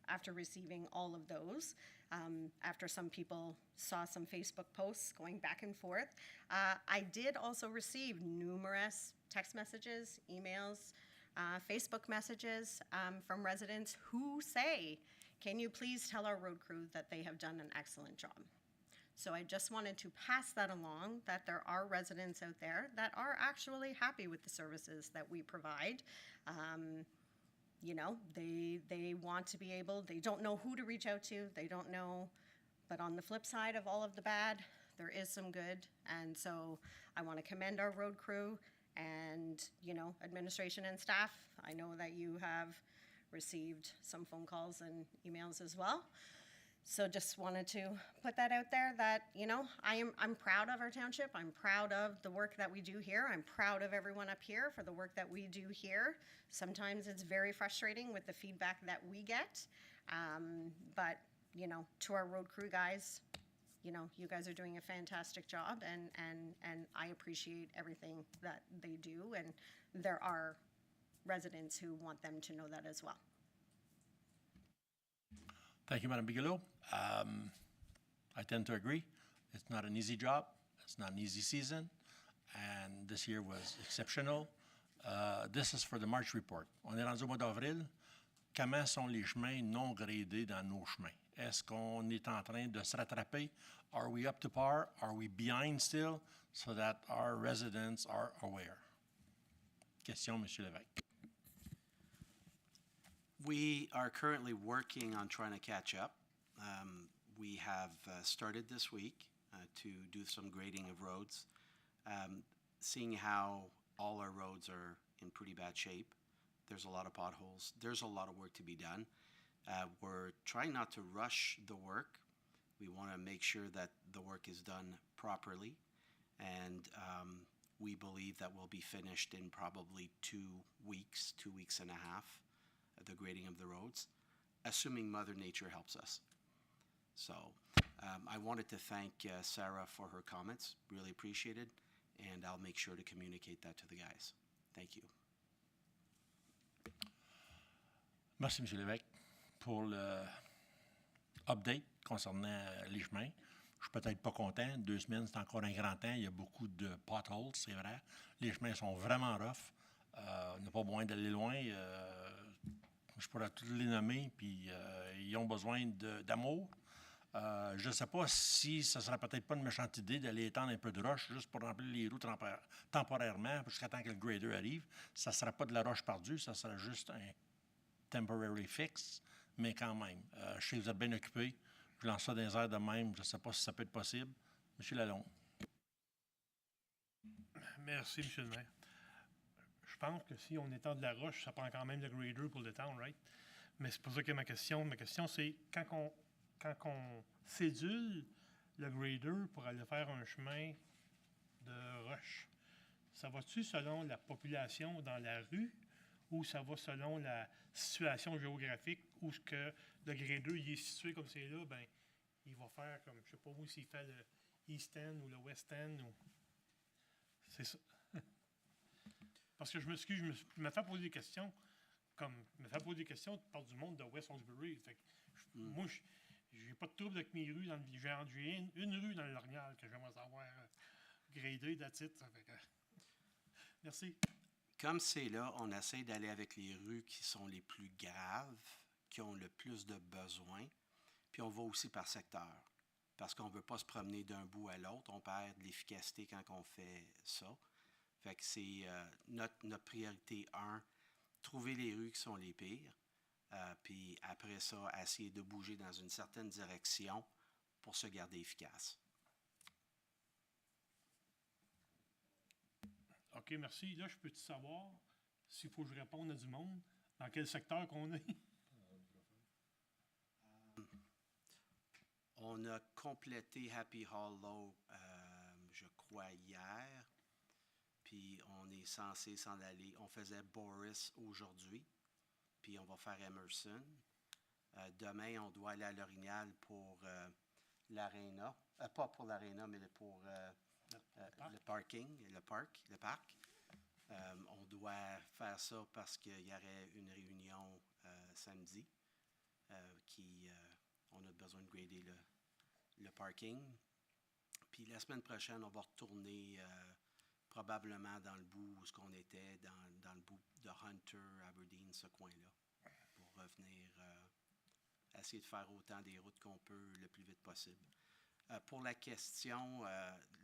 after receiving all of those, after some people saw some Facebook posts going back and forth, I did also receive numerous text messages, emails, Facebook messages from residents who say, can you please tell our road crew that they have done an excellent job? So I just wanted to pass that along, that there are residents out there that are actually happy with the services that we provide. You know, they want to be able, they don't know who to reach out to, they don't know, but on the flip side of all of the bad, there is some good. And so I want to commend our road crew and, you know, administration and staff. I know that you have received some phone calls and emails as well. So just wanted to put that out there that, you know, I'm proud of our township. I'm proud of the work that we do here. I'm proud of everyone up here for the work that we do here. Sometimes it's very frustrating with the feedback that we get. But, you know, to our road crew guys, you know, you guys are doing a fantastic job, and I appreciate everything that they do. And there are residents who want them to know that as well. Thank you, Madam Bigelow. I tend to agree. It's not an easy job. It's not an easy season. And this year was exceptional. This is for the March report. On est rendu au mois d'avril. Comment sont les chemins non gradés dans nos chemins? Est-ce qu'on est en train de se rattraper? Are we up to par? Are we behind still? So that our residents are aware. Question, Monsieur Lévesque. We are currently working on trying to catch up. We have started this week to do some grading of roads, seeing how all our roads are in pretty bad shape. There's a lot of potholes. There's a lot of work to be done. We're trying not to rush the work. We want to make sure that the work is done properly, and we believe that we'll be finished in probably 2 weeks, 2 weeks and a half. the grading of the roads, assuming Mother Nature helps us. So I wanted to thank Sarah for her comments, really appreciated, and I'll make sure to communicate that to the guys. Thank you. Merci, M. Lévesque, pour l'update concernant les chemins. Je suis peut-être pas content. 2 semaines, c'est encore un grand temps. Il y a beaucoup de potholes, c'est vrai. Les chemins sont vraiment rough. On n'a pas besoin d'aller loin. Je pourrais tous les nommer, puis ils ont besoin d'amour. Je ne sais pas si ça ne serait peut-être pas une méchante idée d'aller étendre un peu de roche juste pour remplir les roues temporairement jusqu'à temps que le grader arrive. Ça ne serait pas de la roche perdue, ça serait juste un temporary fix, mais quand même. Je sais que vous êtes bien occupés. Je lance ça dans les airs de même. Je ne sais pas si ça peut être possible. M. Lalonde. Merci, M. le maire. Je pense que si on étend de la roche, ça prend quand même le grader pour l'étendre, right? Mais c'est pas ça que ma question. Ma question, c'est quand on cédule le grader pour aller faire un chemin de roche, ça va-tu selon la population dans la rue ou ça va selon la situation géographique où ce que le grader il est situé comme c'est là, ben il va faire comme, je sais pas où, s'il fait le East End ou le West End ou... C'est ça. Parce que je me fais poser des questions, tu parles du monde de West Hawkesbury. Fait que moi, j'ai pas de trouble avec mes rues. J'ai une rue dans le Lorgnal que j'aimerais savoir gradée, that's it. Fait que, merci. Comme c'est là, on essaie d'aller avec les rues qui sont les plus graves, qui ont le plus de besoins, puis on va aussi par secteur. Parce qu'on ne veut pas se promener d'un bout à l'autre, on perd de l'efficacité quand on fait ça. Fait que c'est notre priorité 1, trouver les rues qui sont les pires, puis après ça, essayer de bouger dans une certaine direction pour se garder efficace. OK, merci. Là, je peux-tu savoir s'il faut que je réponde à du monde? Dans quel secteur qu'on est? On a complété Happy Hollow, je crois, hier. Puis on est censé s'en aller. On faisait Boris aujourd'hui, puis on va faire Emerson. Demain, on doit aller à l'Orignal pour l'Arena. Pas pour l'Arena, mais pour le parking, le parc. On doit faire ça parce qu'il y aurait une réunion samedi on a besoin de grader le parking. Puis la semaine prochaine, on va retourner probablement dans le bout où on était, dans le bout de Hunter, Aberdeen, ce coin-là, pour revenir essayer de faire autant des routes qu'on peut le plus vite possible. Pour la question,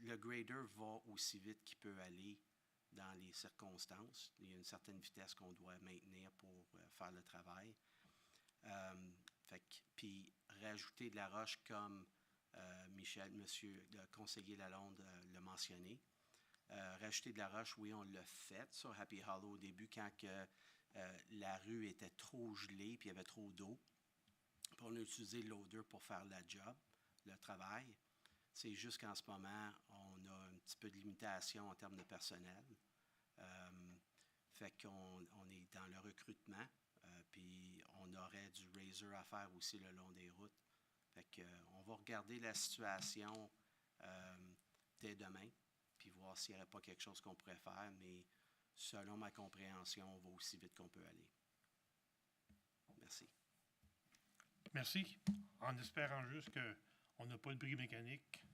le grader va aussi vite qu'il peut aller dans les circonstances. Il y a une certaine vitesse qu'on doit maintenir pour faire le travail. Puis rajouter de la roche comme monsieur le conseiller Lalonde l'a mentionné. Rajouter de la roche, oui, on l'a fait sur Happy Hollow au début quand la rue était trop gelée puis il y avait trop d'eau. Puis on a utilisé le loader pour faire la job, le travail. C'est juste qu'en ce moment, on a un petit peu de limitation en termes de personnel. Fait qu'on est dans le recrutement, puis on aurait du razor à faire aussi le long des routes. Fait qu'on va regarder la situation dès demain, puis voir s'il n'y aurait pas quelque chose qu'on pourrait faire, mais selon ma compréhension, on va aussi vite qu'on peut aller. Merci. Merci. En espérant juste qu'on n'a pas le bris mécanique.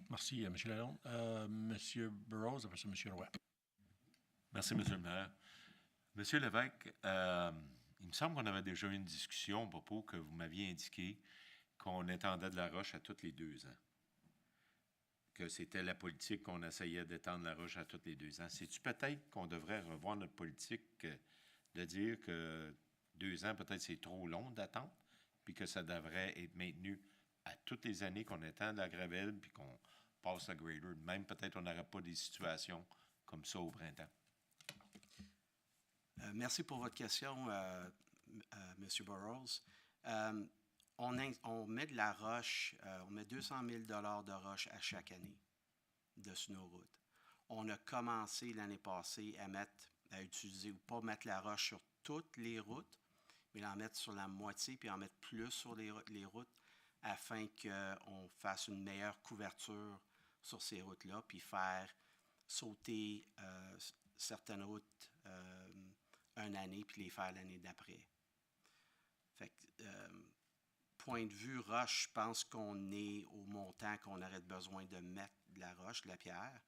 Merci, M. Lalonde. M. Burroughs, après ça, M. Roy. Merci, M. le maire. M. Lévesque, il me semble qu'on avait déjà eu une discussion à propos que vous m'aviez indiqué qu'on étendait de la roche à tous les 2 ans. Que c'était la politique qu'on essayait d'étendre la roche à tous les 2 ans. C'est-tu peut-être qu'on devrait revoir notre politique de dire que 2 ans, peut-être c'est trop long d'attendre, puis que ça devrait être maintenu à toutes les années qu'on étend de la gravelle, puis qu'on passe le grader. Même peut-être on n'aurait pas des situations comme ça au printemps. Merci pour votre question, M. Burroughs. On met de la roche, on met 200 000 $ de roche à chaque année de sur nos routes. On a commencé l'année passée à utiliser ou pas mettre la roche sur toutes les routes, mais en mettre sur la moitié, puis en mettre plus sur les routes, afin qu'on fasse une meilleure couverture sur ces routes-là, puis faire sauter certaines routes une année, puis les faire l'année d'après. Fait que, point de vue roche, je pense qu'on est au montant qu'on aurait besoin de mettre de la roche, de la pierre.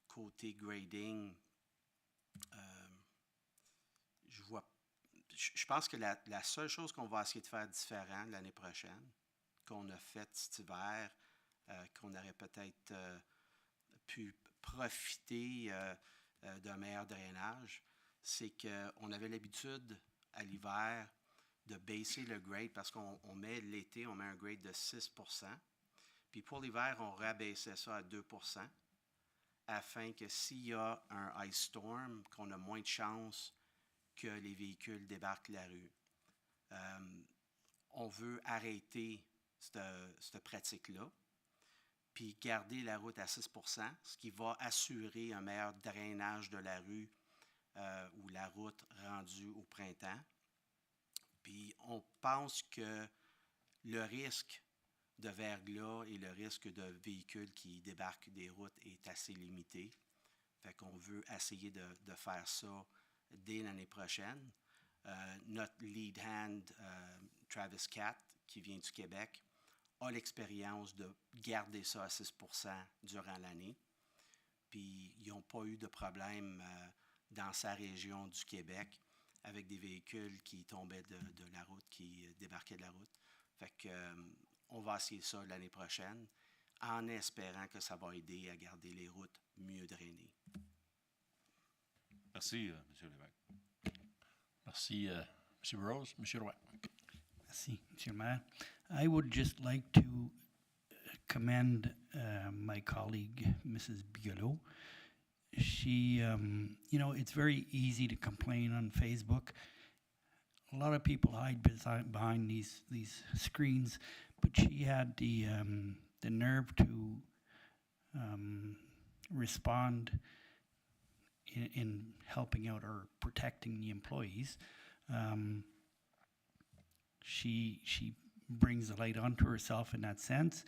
Côté grading, je pense que la seule chose qu'on va essayer de faire différent l'année prochaine, qu'on a fait cet hiver, qu'on aurait peut-être pu profiter d'un meilleur drainage, c'est qu'on avait l'habitude à l'hiver de baisser le grade parce qu'on met l'été, on met un grade de 6 %. Puis pour l'hiver, on rabaissait ça à 2 % afin que s'il y a un ice storm, qu'on a moins de chances que les véhicules débarquent la rue. On veut arrêter cette pratique-là, puis garder la route à 6 %, ce qui va assurer un meilleur drainage de la rue ou la route rendue au printemps. Puis on pense que le risque de verglas et le risque de véhicules qui débarquent des routes est assez limité. Fait qu'on veut essayer de faire ça dès l'année prochaine. Notre lead hand, Travis Catt, qui vient du Québec, a l'expérience de garder ça à 6 % durant l'année. Puis ils n'ont pas eu de problème dans sa région du Québec avec des véhicules qui tombaient de la route, qui débarquaient de la route. Fait que on va essayer ça l'année prochaine en espérant que ça va aider à garder les routes mieux drainées. Merci, M. Lévesque. Merci, M. Burroughs. M. Roy. Merci, Monsieur le Maire. I would just like to commend my colleague, Mrs. Bigelow. She, it's very easy to complain on Facebook. A lot of people hide behind these screens, but she had the nerve to respond in helping out or protecting the employees. She brings the light onto herself in that sense,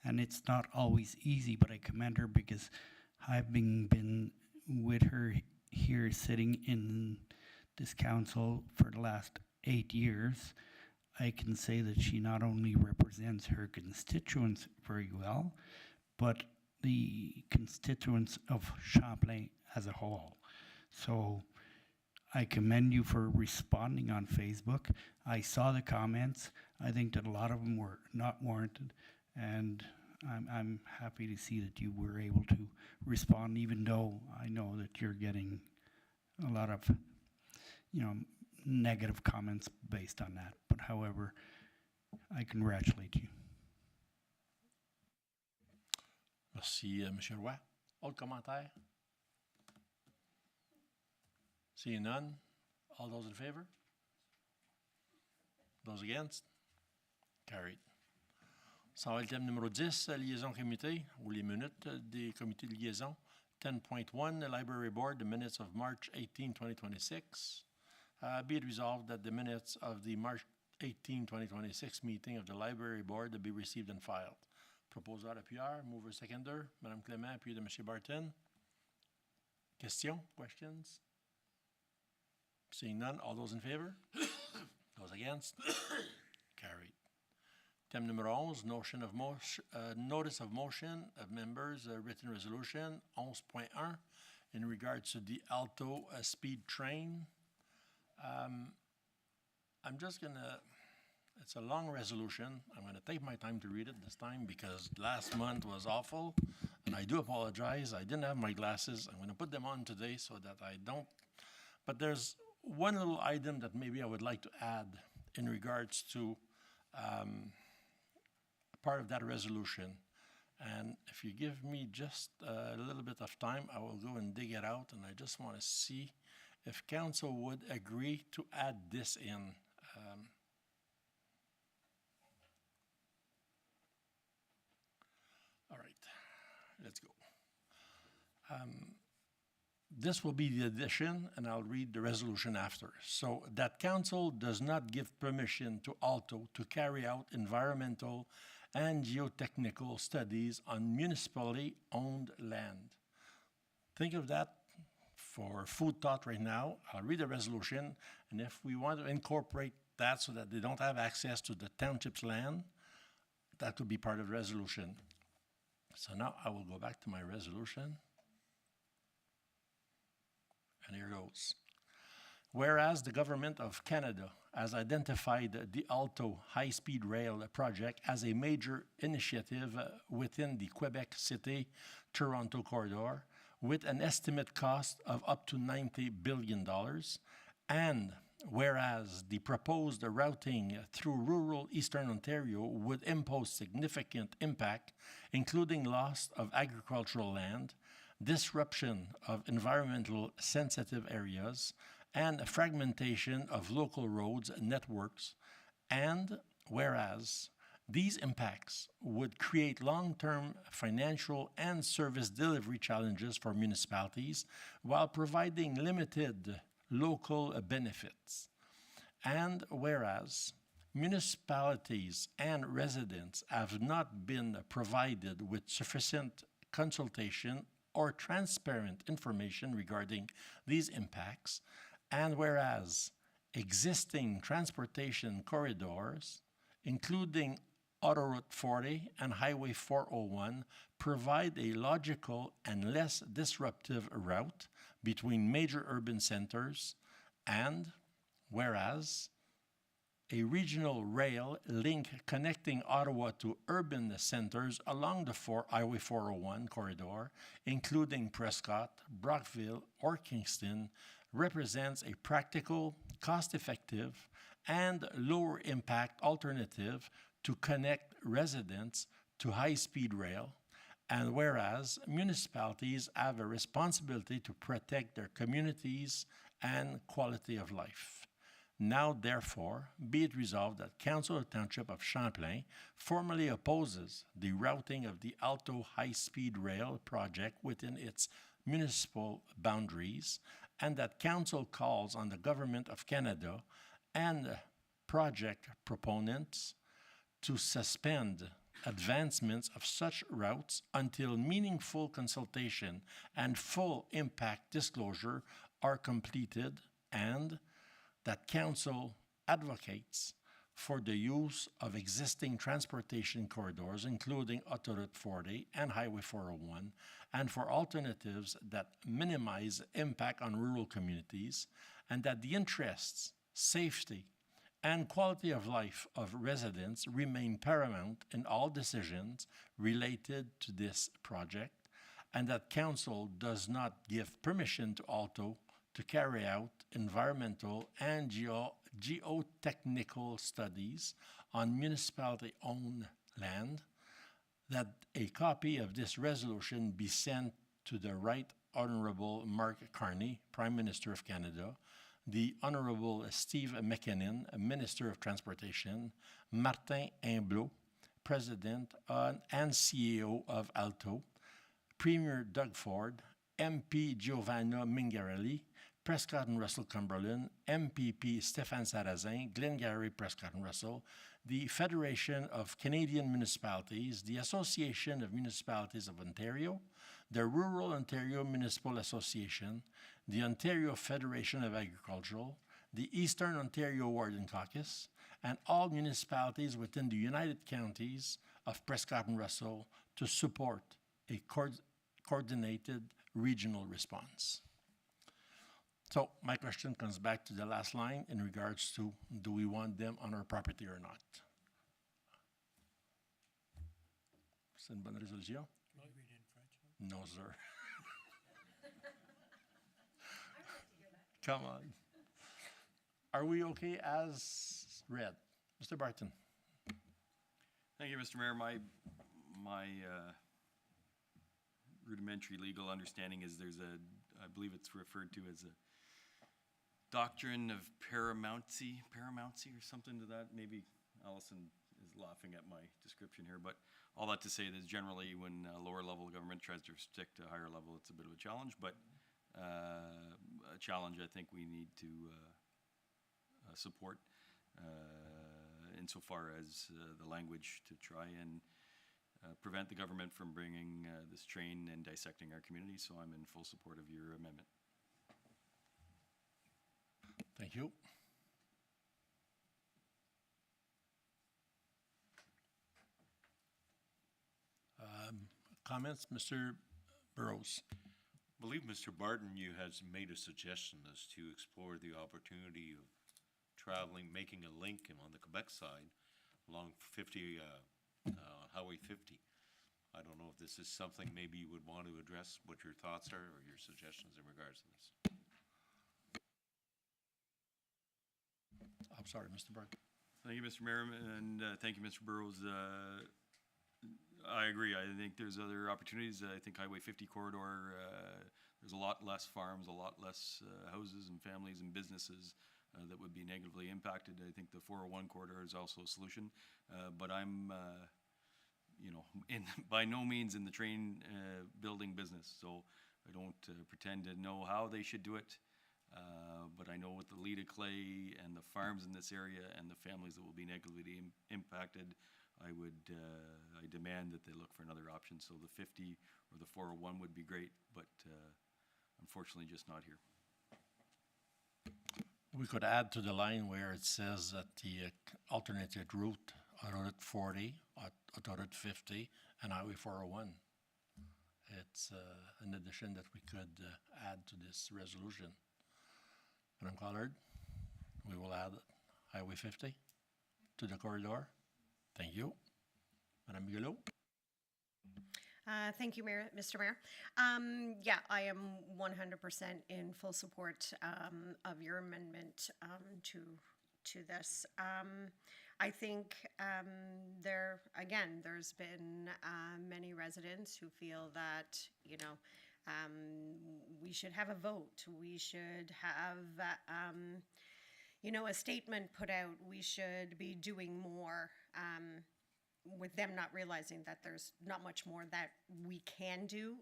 and it's not always easy, but I commend her because I've been with her here sitting in this council for the last 8 years. I can say that she not only represents her constituents very well, but the constituents of Champlain as a whole. So I commend you for responding on Facebook. I saw the comments. I think that a lot of them were not warranted, and I'm happy to see that you were able to respond, even though I know that you're getting a lot of, negative comments based on that. But however, I congratulate you. Merci, M. Roy. Autre commentaire? Seeing none, all those in favor? Those against? Carried. Ça va être le thème numéro 10, liaison comité, ou les minutes des comités de liaison. 10.1, the Library Board, the minutes of March 18, 2026. Be it resolved that the minutes of the March 18, 2026 meeting of the Library Board be received and filed. Proposeur appuyeur, mover seconder, Mme Clément, appuyé de M. Barton. Questions, questions? Seeing none, all those in favor? Those against? Carried. Thème numéro 11, notice of motion of members, written resolution 11.1 in regards to the Alto speed train. I'm just going to, it's a long resolution. I'm going to take my time to read it this time because last month was awful, and I do apologize. I didn't have my glasses. I'm going to put them on today so that I don't. But there's one little item that maybe I would like to add in regards to part of that resolution. And if you give me just a little bit of time, I will go and dig it out, and I just want to see if council would agree to add this in. All right, let's go. this will be the addition, and I'll read the resolution after. So that council does not give permission to Alto to carry out environmental and geotechnical studies on municipally owned land. Think of that for food thought right now. I'll read the resolution, and if we want to incorporate that so that they don't have access to the township's land, that could be part of the resolution. So now I will go back to my resolution. And here goes. Whereas the Government of Canada has identified the Alto high-speed rail project as a major initiative within the Quebec City-Toronto corridor with an estimate cost of up to $90 billion, and whereas the proposed routing through rural Eastern Ontario would impose significant impact, including loss of agricultural land, disruption of environmental sensitive areas, and fragmentation of local roads networks, and whereas these impacts would create long-term financial and service delivery challenges for municipalities while providing limited local benefits, and whereas municipalities and residents have not been provided with sufficient consultation or transparent information regarding these impacts, and whereas existing transportation corridors, including Autoroute 40 and Highway 401, provide a logical and less disruptive route between major urban centers, and whereas a regional rail link connecting Ottawa to urban centers along the Highway 401 corridor, including Prescott, Brockville, or Kingston, represents a practical, cost-effective, and lower-impact alternative to connect residents to high-speed rail, and whereas municipalities have a responsibility to protect their communities and quality of life. Now, therefore, be it resolved that Council of Township of Champlain formally opposes the routing of the Alto high-speed rail project within its municipal boundaries, and that Council calls on the Government of Canada and project proponents to suspend advancements of such routes until meaningful consultation and full impact disclosure are completed, and that Council advocates for the use of existing transportation corridors, including Autoroute 40 and Highway 401, and for alternatives that minimize impact on rural communities, and that the interests, safety, and quality of life of residents remain paramount in all decisions related to this project, and that Council does not give permission to Alto to carry out environmental and geotechnical studies on municipality-owned land, that a copy of this resolution be sent to the Right Honourable Mark Carney, Prime Minister of Canada, the Honourable Steve McKinnon, Minister of Transportation, Martin Imblot, President and CEO of Alto, Premier Doug Ford, MP Giovanna Mingarelli, Prescott and Russell Cumberland, MPP Stéphane Sarrazin, Glengarry Prescott and Russell, the Federation of Canadian Municipalities, the Association of Municipalities of Ontario, the Rural Ontario Municipal Association, the Ontario Federation of Agriculture, the Eastern Ontario Warden Caucus, and all municipalities within the United Counties of Prescott and Russell to support a coordinated regional response. So my question comes back to the last line in regards to, do we want them on our property or not? C'est une bonne résolution? No, sir. Come on. Are we okay as read? Mr. Barton. Thank you, Mr. Mayor. My rudimentary legal understanding is there's a, I believe it's referred to as a doctrine of paramountcy or something to that. Maybe Allison is laughing at my description here, but all that to say that generally when a lower level government tries to restrict a higher level, it's a bit of a challenge, but a challenge I think we need to support insofar as the language to try and prevent the government from bringing this train and dissecting our community. So I'm in full support of your amendment. Thank you. Comments, Mr. Burrows? I believe Mr. Barton, you has made a suggestion as to explore the opportunity of traveling, making a link on the Quebec side along 50, Highway 50. I don't know if this is something maybe you would want to address, what your thoughts are or your suggestions in regards to this. I'm sorry, Mr. Burke. Thank you, Mr. Mayor, and thank you, Mr. Burrows. I agree. I think there's other opportunities. I think Highway 50 corridor, there's a lot less farms, a lot less houses and families and businesses that would be negatively impacted. I think the 401 corridor is also a solution. But I'm, by no means in the train building business. So I don't pretend to know how they should do it. But I know with the Lita Clay and the farms in this area and the families that will be negatively impacted, I demand that they look for another option. So the 50 or the 401 would be great, but unfortunately just not here. We could add to the line where it says that the alternated route, Route 40, Route 50, and Highway 401. It's an addition that we could add to this resolution. Madam Collard, we will add Highway 50 to the corridor. Thank you. Madam Bigelow? Thank you, Mr. Mayor. Yeah, I am 100% in full support of your amendment to this. I think there's been many residents who feel that, we should have a vote. We should have, a statement put out. We should be doing more. With them not realizing that there's not much more that we can do.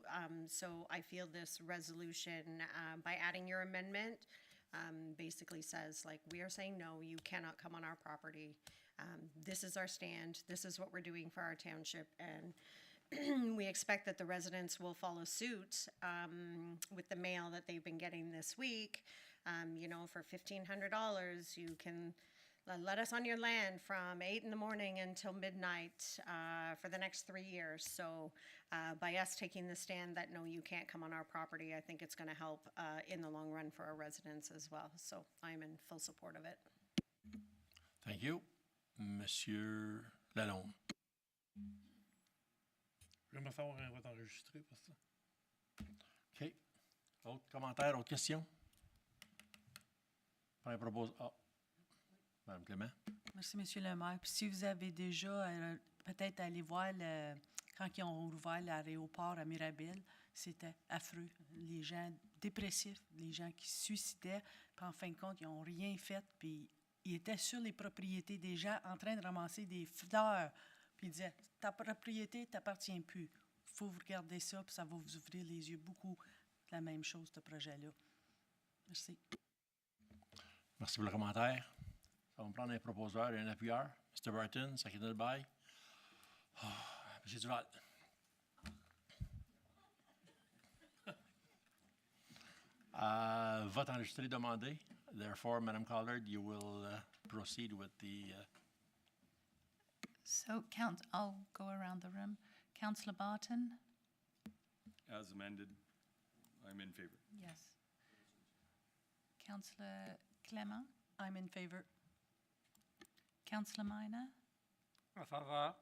So I feel this resolution, by adding your amendment, basically says, like, we are saying, no, you cannot come on our property. This is our stand. This is what we're doing for our township. And we expect that the residents will follow suit with the mail that they've been getting this week. For $1,500, you can let us on your land from 8 in the morning until midnight for the next 3 years. So by us taking the stand that, no, you can't come on our property, I think it's going to help in the long run for our residents as well. So I'm in full support of it. Thank you. Monsieur Lalonde. J'aimerais savoir un vote enregistré pour ça. OK. Autres commentaires, autres questions? Madame Clément. Merci, Monsieur le maire. Puis si vous avez déjà peut-être allé voir quand ils ont ouvert l'aéroport à Mirabel, c'était affreux. Les gens dépressifs, les gens qui se suicidaient, puis en fin de compte, ils n'ont rien fait, puis ils étaient sur les propriétés des gens en train de ramasser des fleurs, puis ils disaient, ta propriété ne t'appartient plus. Il faut vous regarder ça, puis ça va vous ouvrir les yeux beaucoup. La même chose, ce projet-là. Merci. Merci pour le commentaire. On va prendre un proposeur et un appuyeur. Mr. Barton, seconded by. Monsieur Duval. Vote enregistré demandé. Therefore, Madam Collard, you will proceed with the... So, I'll go around the room. Councillor Barton? As amended, I'm in favor. Yes. Councillor Clément? I'm in favor. Councillor Minor? En faveur.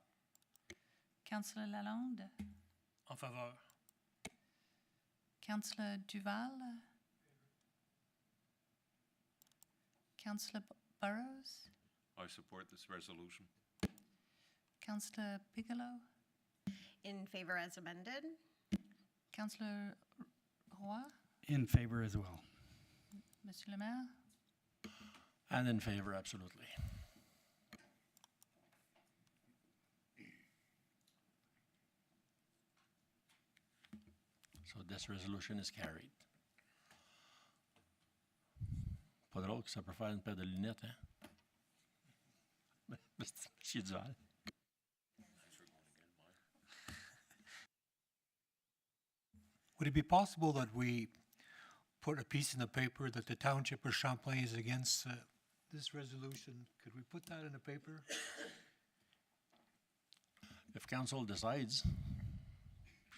Councillor Lalonde? En faveur. Councillor Duval? Councillor Burrows? I support this resolution. Councillor Bigelow? In favor as amended. Councillor Roy? In favor as well. Monsieur le Maire? And in favor, absolutely. So this resolution is carried. Pas drôle que ça peut faire une paire de lunettes, hein? Monsieur Duval. Would it be possible that we put a piece in the paper that the Township of Champlain is against this resolution? Could we put that in the paper? If council decides,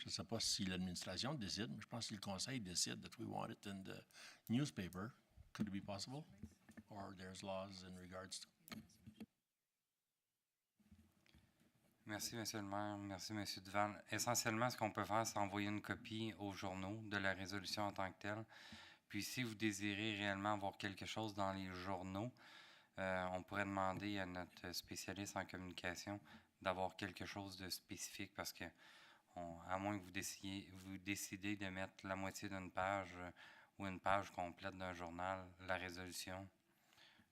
je ne sais pas si l'administration décide, mais je pense que le conseil décide that we want it in the newspaper. Could it be possible? Or there's laws in regards to... Merci, Monsieur le maire. Merci, Monsieur Duval. Essentiellement, ce qu'on peut faire, c'est envoyer une copie aux journaux de la résolution en tant que telle. Puis, si vous désirez réellement avoir quelque chose dans les journaux, on pourrait demander à notre spécialiste en communication d'avoir quelque chose de spécifique parce que, à moins que vous décidez de mettre la moitié d'une page ou une page complète d'un journal, la résolution,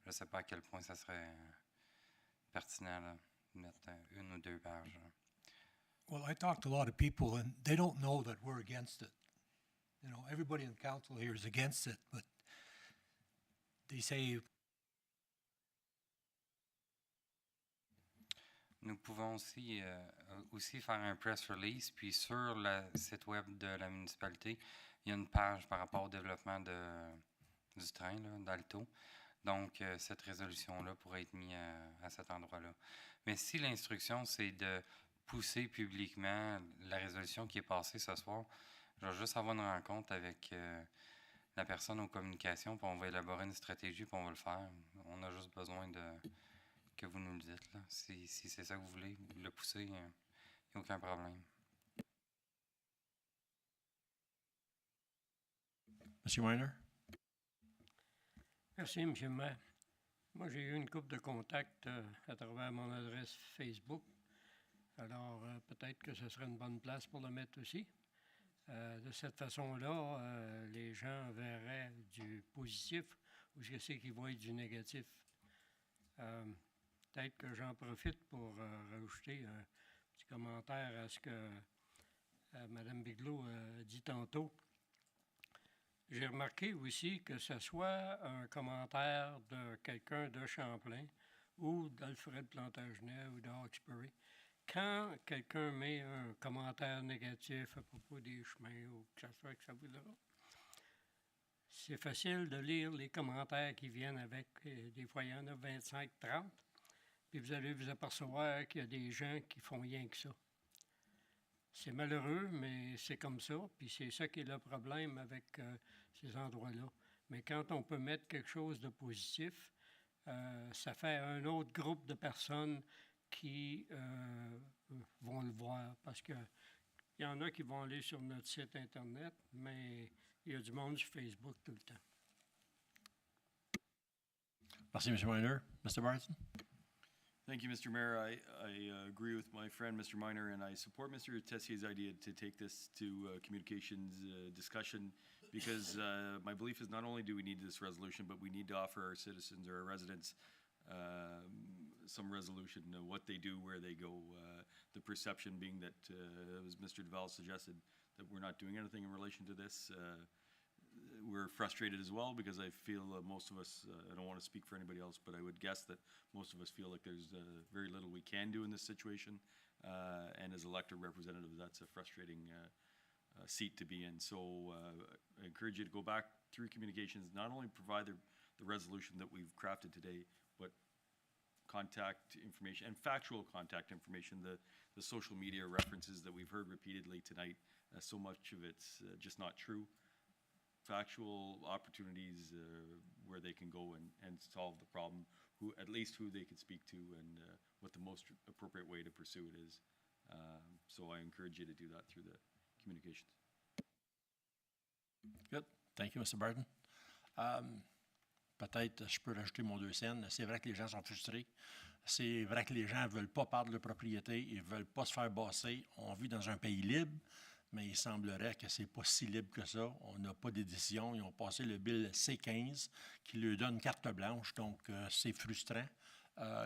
je ne sais pas à quel point ça serait pertinent là. Mettre une ou deux pages. Well, I talked to a lot of people, and they don't know that we're against it. You know, everybody in council here is against it, but they say... Nous pouvons aussi faire un press release, puis sur le site web de la municipalité, il y a une page par rapport au développement du train, là, d'Alto. Donc, cette résolution-là pourrait être mise à cet endroit-là. Mais si l'instruction, c'est de pousser publiquement la résolution qui est passée ce soir, je vais juste avoir une rencontre avec la personne aux communications, puis on va élaborer une stratégie, puis on va le faire. On a juste besoin que vous nous le dites. Là. Si c'est ça que vous voulez, le pousser, il n'y a aucun problème. Monsieur Miner? Merci, M. le maire. Moi, j'ai eu une couple de contacts à travers mon adresse Facebook. Alors, peut-être que ce serait une bonne place pour le mettre aussi. De cette façon-là, les gens verraient du positif ou je sais qu'ils voient du négatif. Peut-être que j'en profite pour rajouter un petit commentaire à ce que Mme Bigelow a dit tantôt. J'ai remarqué aussi que ce soit un commentaire de quelqu'un de Champlain ou d'Alfred Plantagenet ou de Hawkesbury, quand quelqu'un met un commentaire négatif à propos des chemins ou que ça voudra, c'est facile de lire les commentaires qui viennent avec, des fois il y en a 25, 30, puis vous allez vous apercevoir qu'il y a des gens qui font rien que ça. C'est malheureux, mais c'est comme ça, puis c'est ça qui est le problème avec ces endroits-là. Mais quand on peut mettre quelque chose de positif, ça fait un autre groupe de personnes qui vont le voir, parce qu'il y en a qui vont aller sur notre site Internet, mais il y a du monde sur Facebook tout le temps. Merci, M. Miner. Mr. Barton? Thank you, Mr. Mayor. I agree with my friend, Mr. Miner, and I support Mr. Tessier's idea to take this to communications discussion because my belief is not only do we need this resolution, but we need to offer our citizens or our residents some resolution, what they do, where they go. The perception being that, as Mr. Duval suggested, that we're not doing anything in relation to this. We're frustrated as well because I feel most of us, I don't want to speak for anybody else, but I would guess that most of us feel like there's very little we can do in this situation. And as elected representatives, that's a frustrating seat to be in. So I encourage you to go back through communications, not only provide the resolution that we've crafted today, but contact information and factual contact information, the social media references that we've heard repeatedly tonight. So much of it's just not true. Factual opportunities where they can go and solve the problem, at least who they can speak to and what the most appropriate way to pursue it is. So I encourage you to do that through the communications. Good. Thank you, Mr. Barton. Peut-être je peux rajouter mon 2 cents. C'est vrai que les gens sont frustrés. C'est vrai que les gens ne veulent pas perdre leur propriété. Ils ne veulent pas se faire bosser. On vit dans un pays libre. Mais il semblerait que ce n'est pas si libre que ça. On n'a pas de décision. Ils ont passé le bill C15 qui leur donne carte blanche, donc c'est frustrant.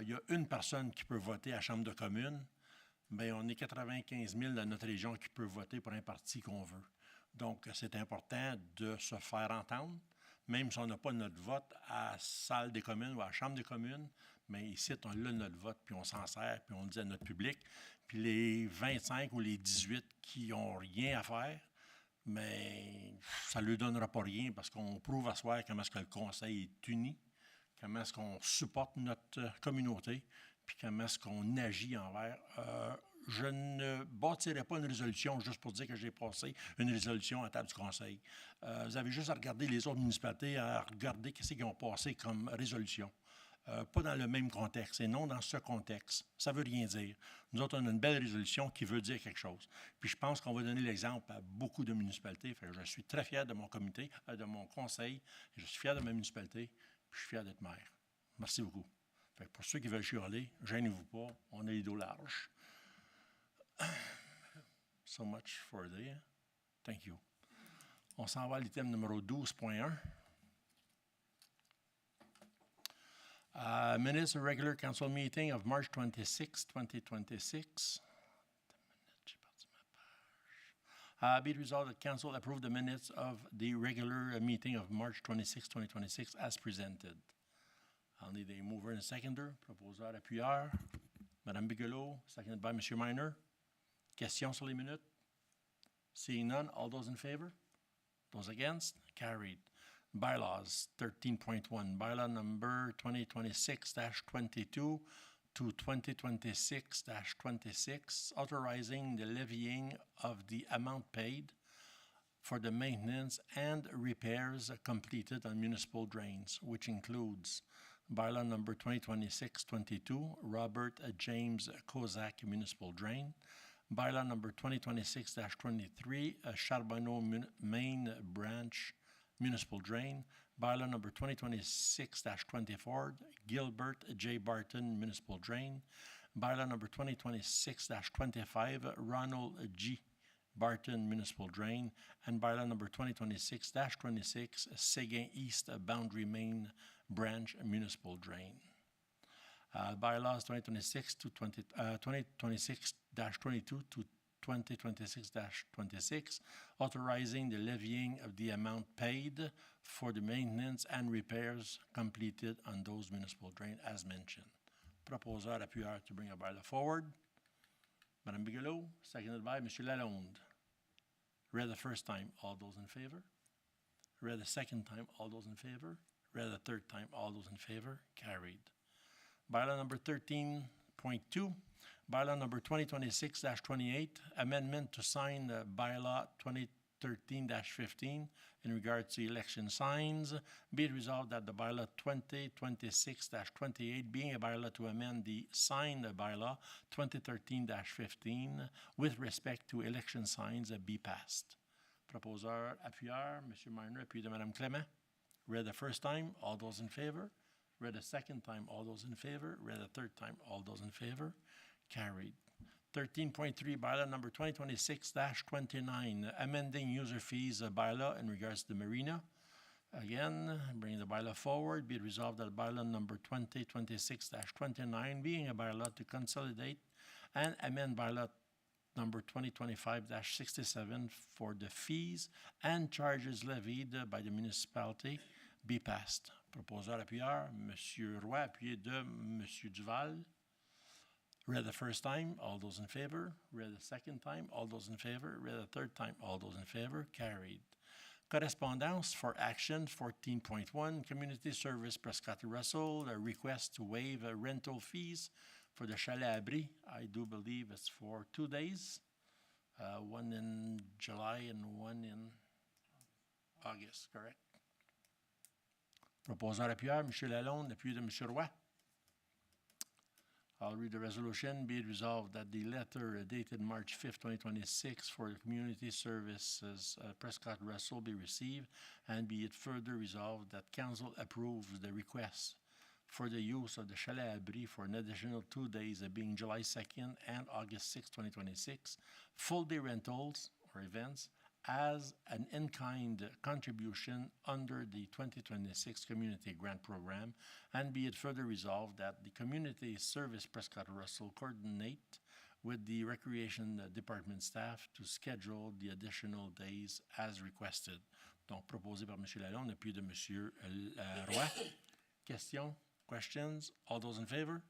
Il y a une personne qui peut voter à la Chambre de commune. Bien, on est 95 000 dans notre région qui peut voter pour un parti qu'on veut. Donc, c'est important de se faire entendre, même si on n'a pas notre vote à la salle des communes ou à la chambre des communes, mais ici, on a notre vote, puis on s'en sert, puis on le dit à notre public. Puis les 25 ou les 18 qui n'ont rien à faire, mais ça ne leur donnera pas rien parce qu'on prouve à soir comment est-ce que le Conseil est uni, comment est-ce qu'on supporte notre communauté, puis comment est-ce qu'on agit envers. Je ne bâtirai pas une résolution juste pour dire que j'ai passé une résolution à la table du Conseil. Vous avez juste à regarder les autres municipalités, à regarder qu'est-ce qu'ils ont passé comme résolution. Pas dans le même contexte et non dans ce contexte. Ça ne veut rien dire. Nous autres, on a une belle résolution qui veut dire quelque chose. Puis je pense qu'on va donner l'exemple à beaucoup de municipalités. Fait que je suis très fier de mon comité, de mon conseil. Je suis fier de ma municipalité, puis je suis fier d'être maire. Merci beaucoup. Fait que pour ceux qui veulent chialer, gênez-vous pas, on a les dos larges. So much for the... Thank you. On s'en va à l'item numéro 12.1. Minutes of regular council meeting of March 26, 2026. Be it resolved that council approve the minutes of the regular meeting of March 26, 2026 as presented. I'll need a mover and a seconder. Proposeur appuyeur. Madame Bigelow, seconded by Monsieur Minor. Questions sur les minutes? Seeing none, all those in favor? Those against? Carried. Bylaws 13.1, bylaw number 2026-22 to 2026-26, authorizing the levying of the amount paid for the maintenance and repairs completed on municipal drains, which includes bylaw number 2026-22, Robert James Kozak Municipal Drain, bylaw number 2026-23, Charbonneau Main Branch Municipal Drain, bylaw number 2026-24, Gilbert J. Barton Municipal Drain, bylaw number 2026-25, Ronald G. Barton Municipal Drain, and bylaw number 2026-26, Séguin East Boundary Main Branch Municipal Drain. Bylaws 2026 to 2026-22 to 2026-26, authorizing the levying of the amount paid for the maintenance and repairs completed on those municipal drains as mentioned. Proposeur appuyeur to bring a bylaw forward. Madame Bigelow, seconded by Monsieur Lalonde. Read the first time, all those in favor. Read the second time, all those in favor. Read the third time, all those in favor. Carried. Bylaw number 13.2. Bylaw number 2026-28, amendment to sign bylaw 2013-15 in regards to election signs. Be it resolved that the bylaw 2026-28 being a bylaw to amend the signed bylaw 2013-15 with respect to election signs be passed. Proposeur appuyeur, M. Minor, appuyé de Mme Clément. Read the first time, all those in favor. Read the second time, all those in favor. Read the third time, all those in favor. Carried. 13.3, bylaw number 2026-29, amending user fees bylaw in regards to the marina. Again, bring the bylaw forward. Be it resolved that bylaw number 2026-29, being a bylaw to consolidate and amend bylaw number 2025-67 for the fees and charges levied by the municipality, be passed. Proposeur appuyeur, M. Roy, appuyé de M. Duval. Read the first time, all those in favor. Read the second time, all those in favor. Read the third time, all those in favor. Carried. Correspondence for action 14.1, Community Service Prescott Russell, a request to waive rental fees for the Chalet Abri. I do believe it's for 2 days, one in July and one in August, correct? Proposeur appuyeur, M. Lalonde, appuyé de M. Roy. I'll read the resolution. Be it resolved that the letter dated March 5th, 2026 for the Community Services Prescott Russell be received, and be it further resolved that Council approves the request for the use of the Chalet Abri for an additional 2 days, being July 2nd and August 6th, 2026, full day rentals or events as an in-kind contribution under the 2026 Community Grant Program, and be it further resolved that the Community Service Prescott Russell coordinate with the Recreation Department staff to schedule the additional days as requested. donc proposé par M. Lalonde, appuyé de M. Roy. Questions? Questions? All those in favor?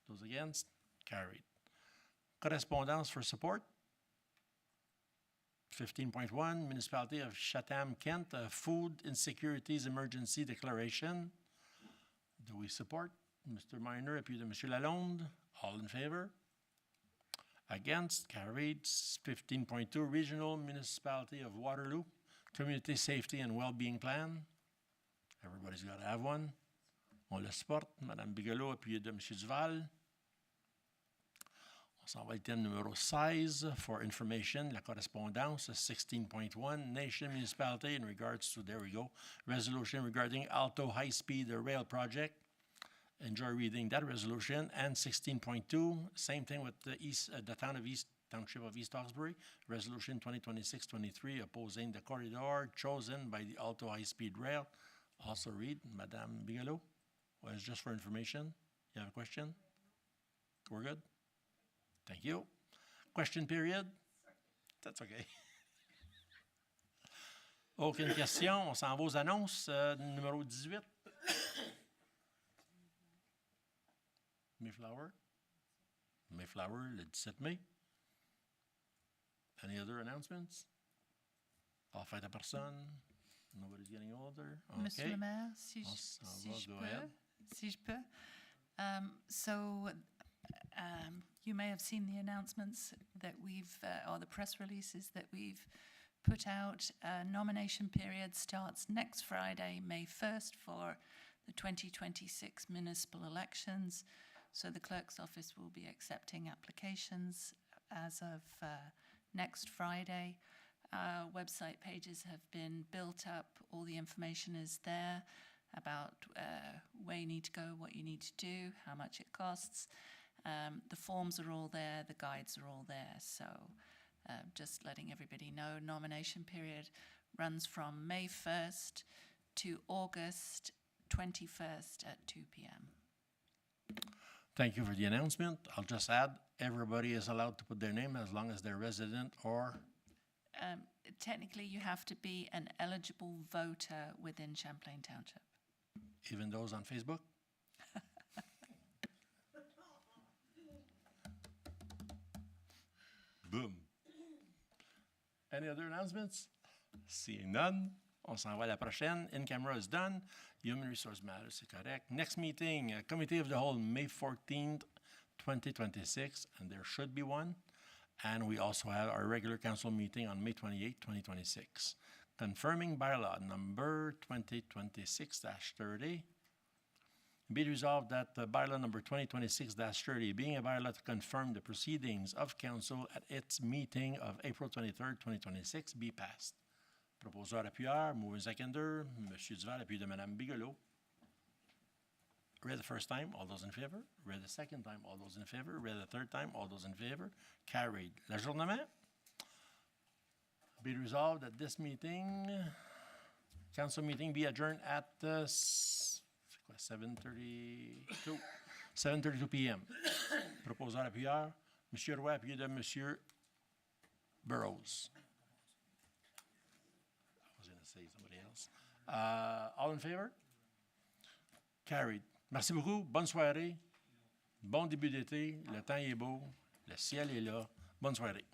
Those against? Carried. Correspondence for support. 15.1, Municipality of Chatham, Kent, Food Insecurities Emergency Declaration. Do we support? Mr. Minor, appuyé de M. Lalonde. All in favor? Against? Carried. 15.2, Regional Municipality of Waterloo, Community Safety and Wellbeing Plan. Everybody's got to have one. On le supporte. Madame Bigelow, appuyé de M. Duval. On s'en va item numéro 16 for information, la correspondance 16.1, Nation Municipality in regards to, there we go, resolution regarding Alto High-Speed Rail Project. Enjoy reading that resolution. And 16.2, same thing with the Township of East Hawkesbury, resolution 2026-23 opposing the corridor chosen by the Alto High-Speed Rail. Also read, Madame Bigelow. Well, it's just for information. You have a question? We're good? Thank you. Question period? That's okay. Aucune question. On s'en va aux annonces. Numéro 18. Mayflower. Mayflower, le 17 mai. Any other announcements? Pas fait à personne. Nobody's getting older. Okay. Monsieur le maire, si je peux. You may have seen the announcements that we've, or the press releases that we've put out. Nomination period starts next Friday, May 1st, for the 2026 municipal elections. So the clerk's office will be accepting applications as of next Friday. Website pages have been built up. All the information is there about where you need to go, what you need to do, how much it costs. The forms are all there, the guides are all there. So just letting everybody know, nomination period runs from May 1st to August 21st at 2 p.m. Thank you for the announcement. I'll just add, everybody is allowed to put their name as long as they're resident or... Technically, you have to be an eligible voter within Champlain Township. Even those on Facebook? Boom. Any other announcements? Seeing none, on s'en va à la prochaine. In camera is done. Human Resource Matters, c'est correct. Next meeting, Committee of the Whole, May 14th, 2026, and there should be one. And we also have our regular council meeting on May 28th, 2026. Confirming bylaw number 2026-30. Be it resolved that bylaw number 2026-30, being a bylaw to confirm the proceedings of council at its meeting of April 23rd, 2026, be passed. Proposeur appuyeur, moving seconder, M. Duval, appuyé de Mme Bigelow. Read the first time, all those in favor. Read the second time, all those in favor. Read the third time, all those in favor. Carried. L'ajournement. Be resolved that this meeting, council meeting, be adjourned at 7:32 p.m. Proposeur appuyeur, M. Roy, appuyé de M. Burroughs. I was going to say somebody else. All in favor? Carried. Merci beaucoup. Bonne soirée. Bon début d'été. Le temps est beau. Le ciel est là. Bonne soirée.